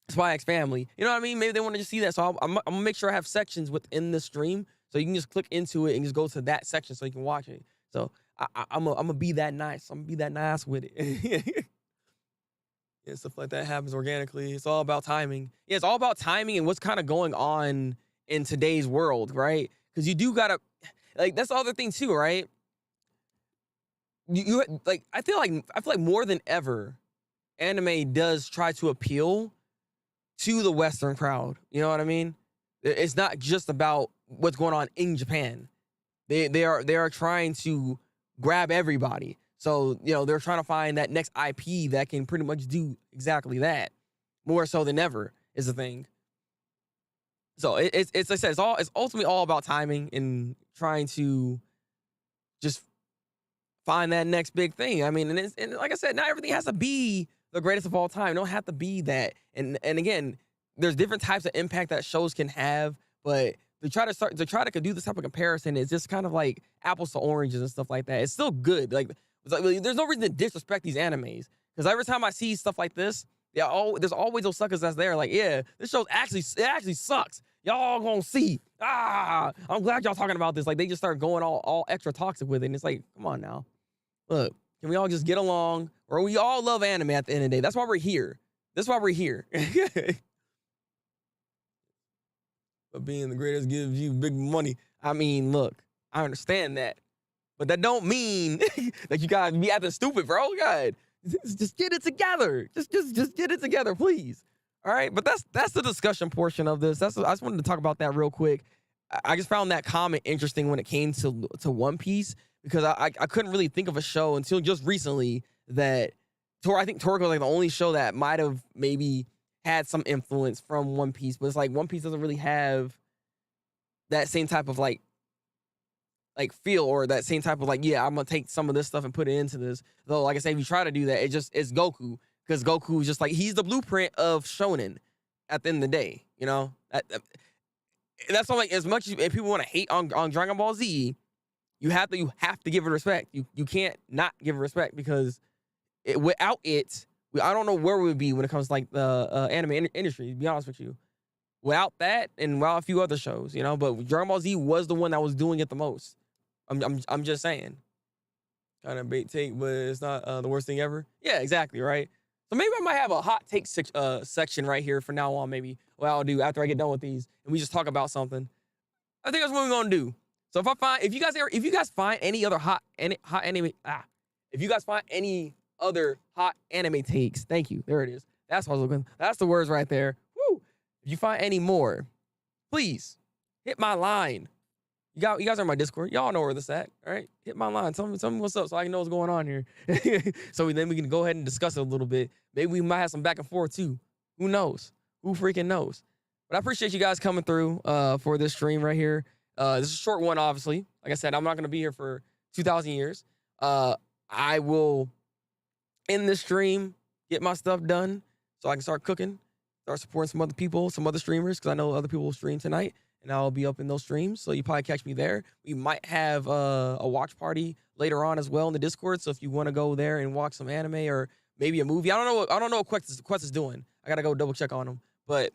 Spy X Family. You know what I mean? Maybe they want to just see that. So I'm gonna make sure I have sections within the stream, so you can just click into it and just go to that section so you can watch it. So I'm gonna be that nice. I'm gonna be that nice with it. Yeah, stuff like that happens organically. It's all about timing. Yeah, it's all about timing and what's kind of going on in today's world, right? Because you do gotta. like that's the other thing too, right? You like I feel like more than ever, anime does try to appeal to the Western crowd. You know what I mean? It's not just about what's going on in Japan. They are trying to grab everybody. So, they're trying to find that next IP that can pretty much do exactly that. More so than ever is the thing. So it's like I said, it's ultimately all about timing and trying to just find that next big thing. I mean, and like I said, not everything has to be the greatest of all time. It don't have to be that. And again, there's different types of impact that shows can have, but to try to do this type of comparison is just kind of like apples to oranges and stuff like that. It's still good. Like there's no reason to disrespect these animes, because every time I see stuff like this, there's always those suckers that's there. Like, yeah, this show actually sucks. Y'all gonna see. I'm glad y'all talking about this. Like, they just start going all extra toxic with it, and it's like, come on now. Look, can we all just get along? Or we all love anime at the end of the day. That's why we're here. That's why we're here. But being the greatest gives you big money. I mean, look, I understand that, but that don't mean that you gotta be acting stupid, bro. God, just get it together. Just get it together, please. All right, but that's the discussion portion of this. I just wanted to talk about that real quick. I just found that comment interesting when it came to One Piece, because I couldn't really think of a show until just recently that I think Toriko was like the only show that might have maybe had some influence from One Piece, but it's like One Piece doesn't really have that same type of like feel, or that same type of like, yeah, I'm gonna take some of this stuff and put it into this. Though, like I say, if you try to do that, it's Goku, because Goku is just like, he's the blueprint of shonen at the end of the day. That's why, like, as much as people want to hate on Dragon Ball Z, you have to give it respect. You can't not give it respect, because without it, I don't know where we would be when it comes to like the anime industry, to be honest with you. Without that, and without a few other shows, but Dragon Ball Z was the one that was doing it the most. I'm just saying. Kind of bait take, but it's not the worst thing ever. Yeah, exactly, right? So maybe I might have a hot take section right here from now on, maybe. What I'll do after I get done with these, and we just talk about something. I think that's what we're gonna do. So if you guys find any other hot anime, if you guys find any other hot anime takes, thank you. There it is. That's what I was looking. That's the words right there. Woo! If you find any more, please hit my line. You guys are in my Discord. Y'all know where this at. All right, hit my line. Tell me what's up, so I can know what's going on here. So then we can go ahead and discuss it a little bit. Maybe we might have some back and forth too. Who knows? Who freaking knows? But I appreciate you guys coming through for this stream right here. This is a short one, obviously. Like I said, I'm not gonna be here for 2,000 years. I will end this stream, get my stuff done, so I can start cooking, start supporting some other people, some other streamers, because I know other people will stream tonight, and I'll be up in those streams. So you probably catch me there. We might have a watch party later on as well in the Discord. So if you want to go there and watch some anime or maybe a movie, I don't know what Quest is doing. I gotta go double check on them, but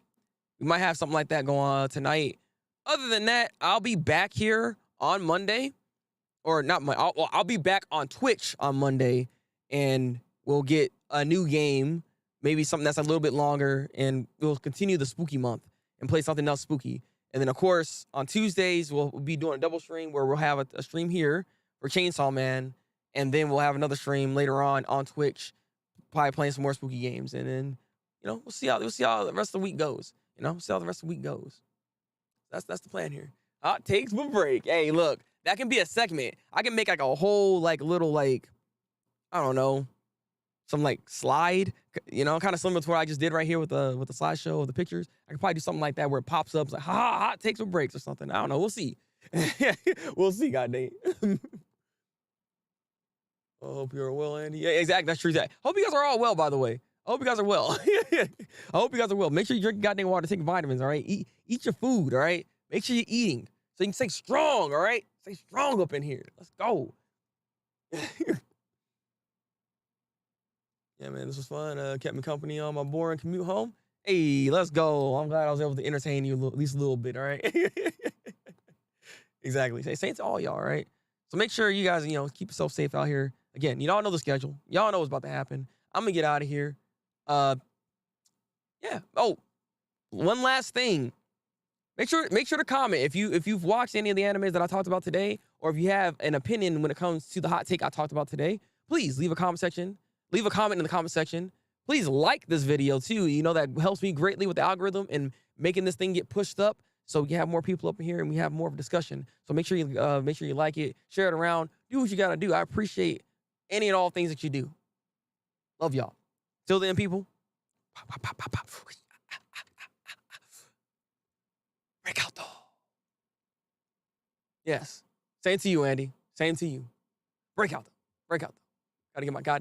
we might have something like that going on tonight. Other than that, I'll be back here on Monday, or not Monday. I'll be back on Twitch on Monday, and we'll get a new game, maybe something that's a little bit longer, and we'll continue the spooky month and play something else spooky. And then, of course, on Tuesdays, we'll be doing a double stream where we'll have a stream here for Chainsaw Man, and then we'll have another stream later on Twitch, probably playing some more spooky games. And then, we'll see how the rest of the week goes. See how the rest of the week goes. That's the plan here. Hot takes with break. Hey, look, that can be a segment. I can make like a whole little I don't know, some slide, kind of similar to what I just did right here with the slideshow of the pictures. I could probably do something like that where it pops up, it's like hot takes with breaks or something. I don't know. We'll see. We'll see. Goddamn. I hope you're well, Andy. Yeah, exactly. That's true. Hope you guys are all well, by the way. I hope you guys are well. I hope you guys are well. Make sure you drink goddamn water, take vitamins, all right? Eat your food, all right? Make sure you're eating so you can stay strong, all right? Stay strong up in here. Let's go. Yeah, man, this was fun. Kept me company on my boring commute home. Hey, let's go. I'm glad I was able to entertain you at least a little bit, all right? Exactly. Same to all y'all, all right? So make sure you guys, keep yourself safe out here. Again, y'all know the schedule. Y'all know what's about to happen. I'm going to get out of here. Yeah. Oh, one last thing. Make sure to comment if you've watched any of the animes that I talked about today, or if you have an opinion when it comes to the hot take I talked about today, please leave a comment section. Leave a comment in the comment section. Please like this video too. You know, that helps me greatly with the algorithm and making this thing get pushed up, so we have more people up in here and we have more of a discussion. So make sure you like it, share it around, do what you gotta do. I appreciate any and all things that you do. Love y'all. Till then, people. Break out though. Yes. Same to you, Andy. Same to you. Break out though. Break out though. Gotta get my goddamn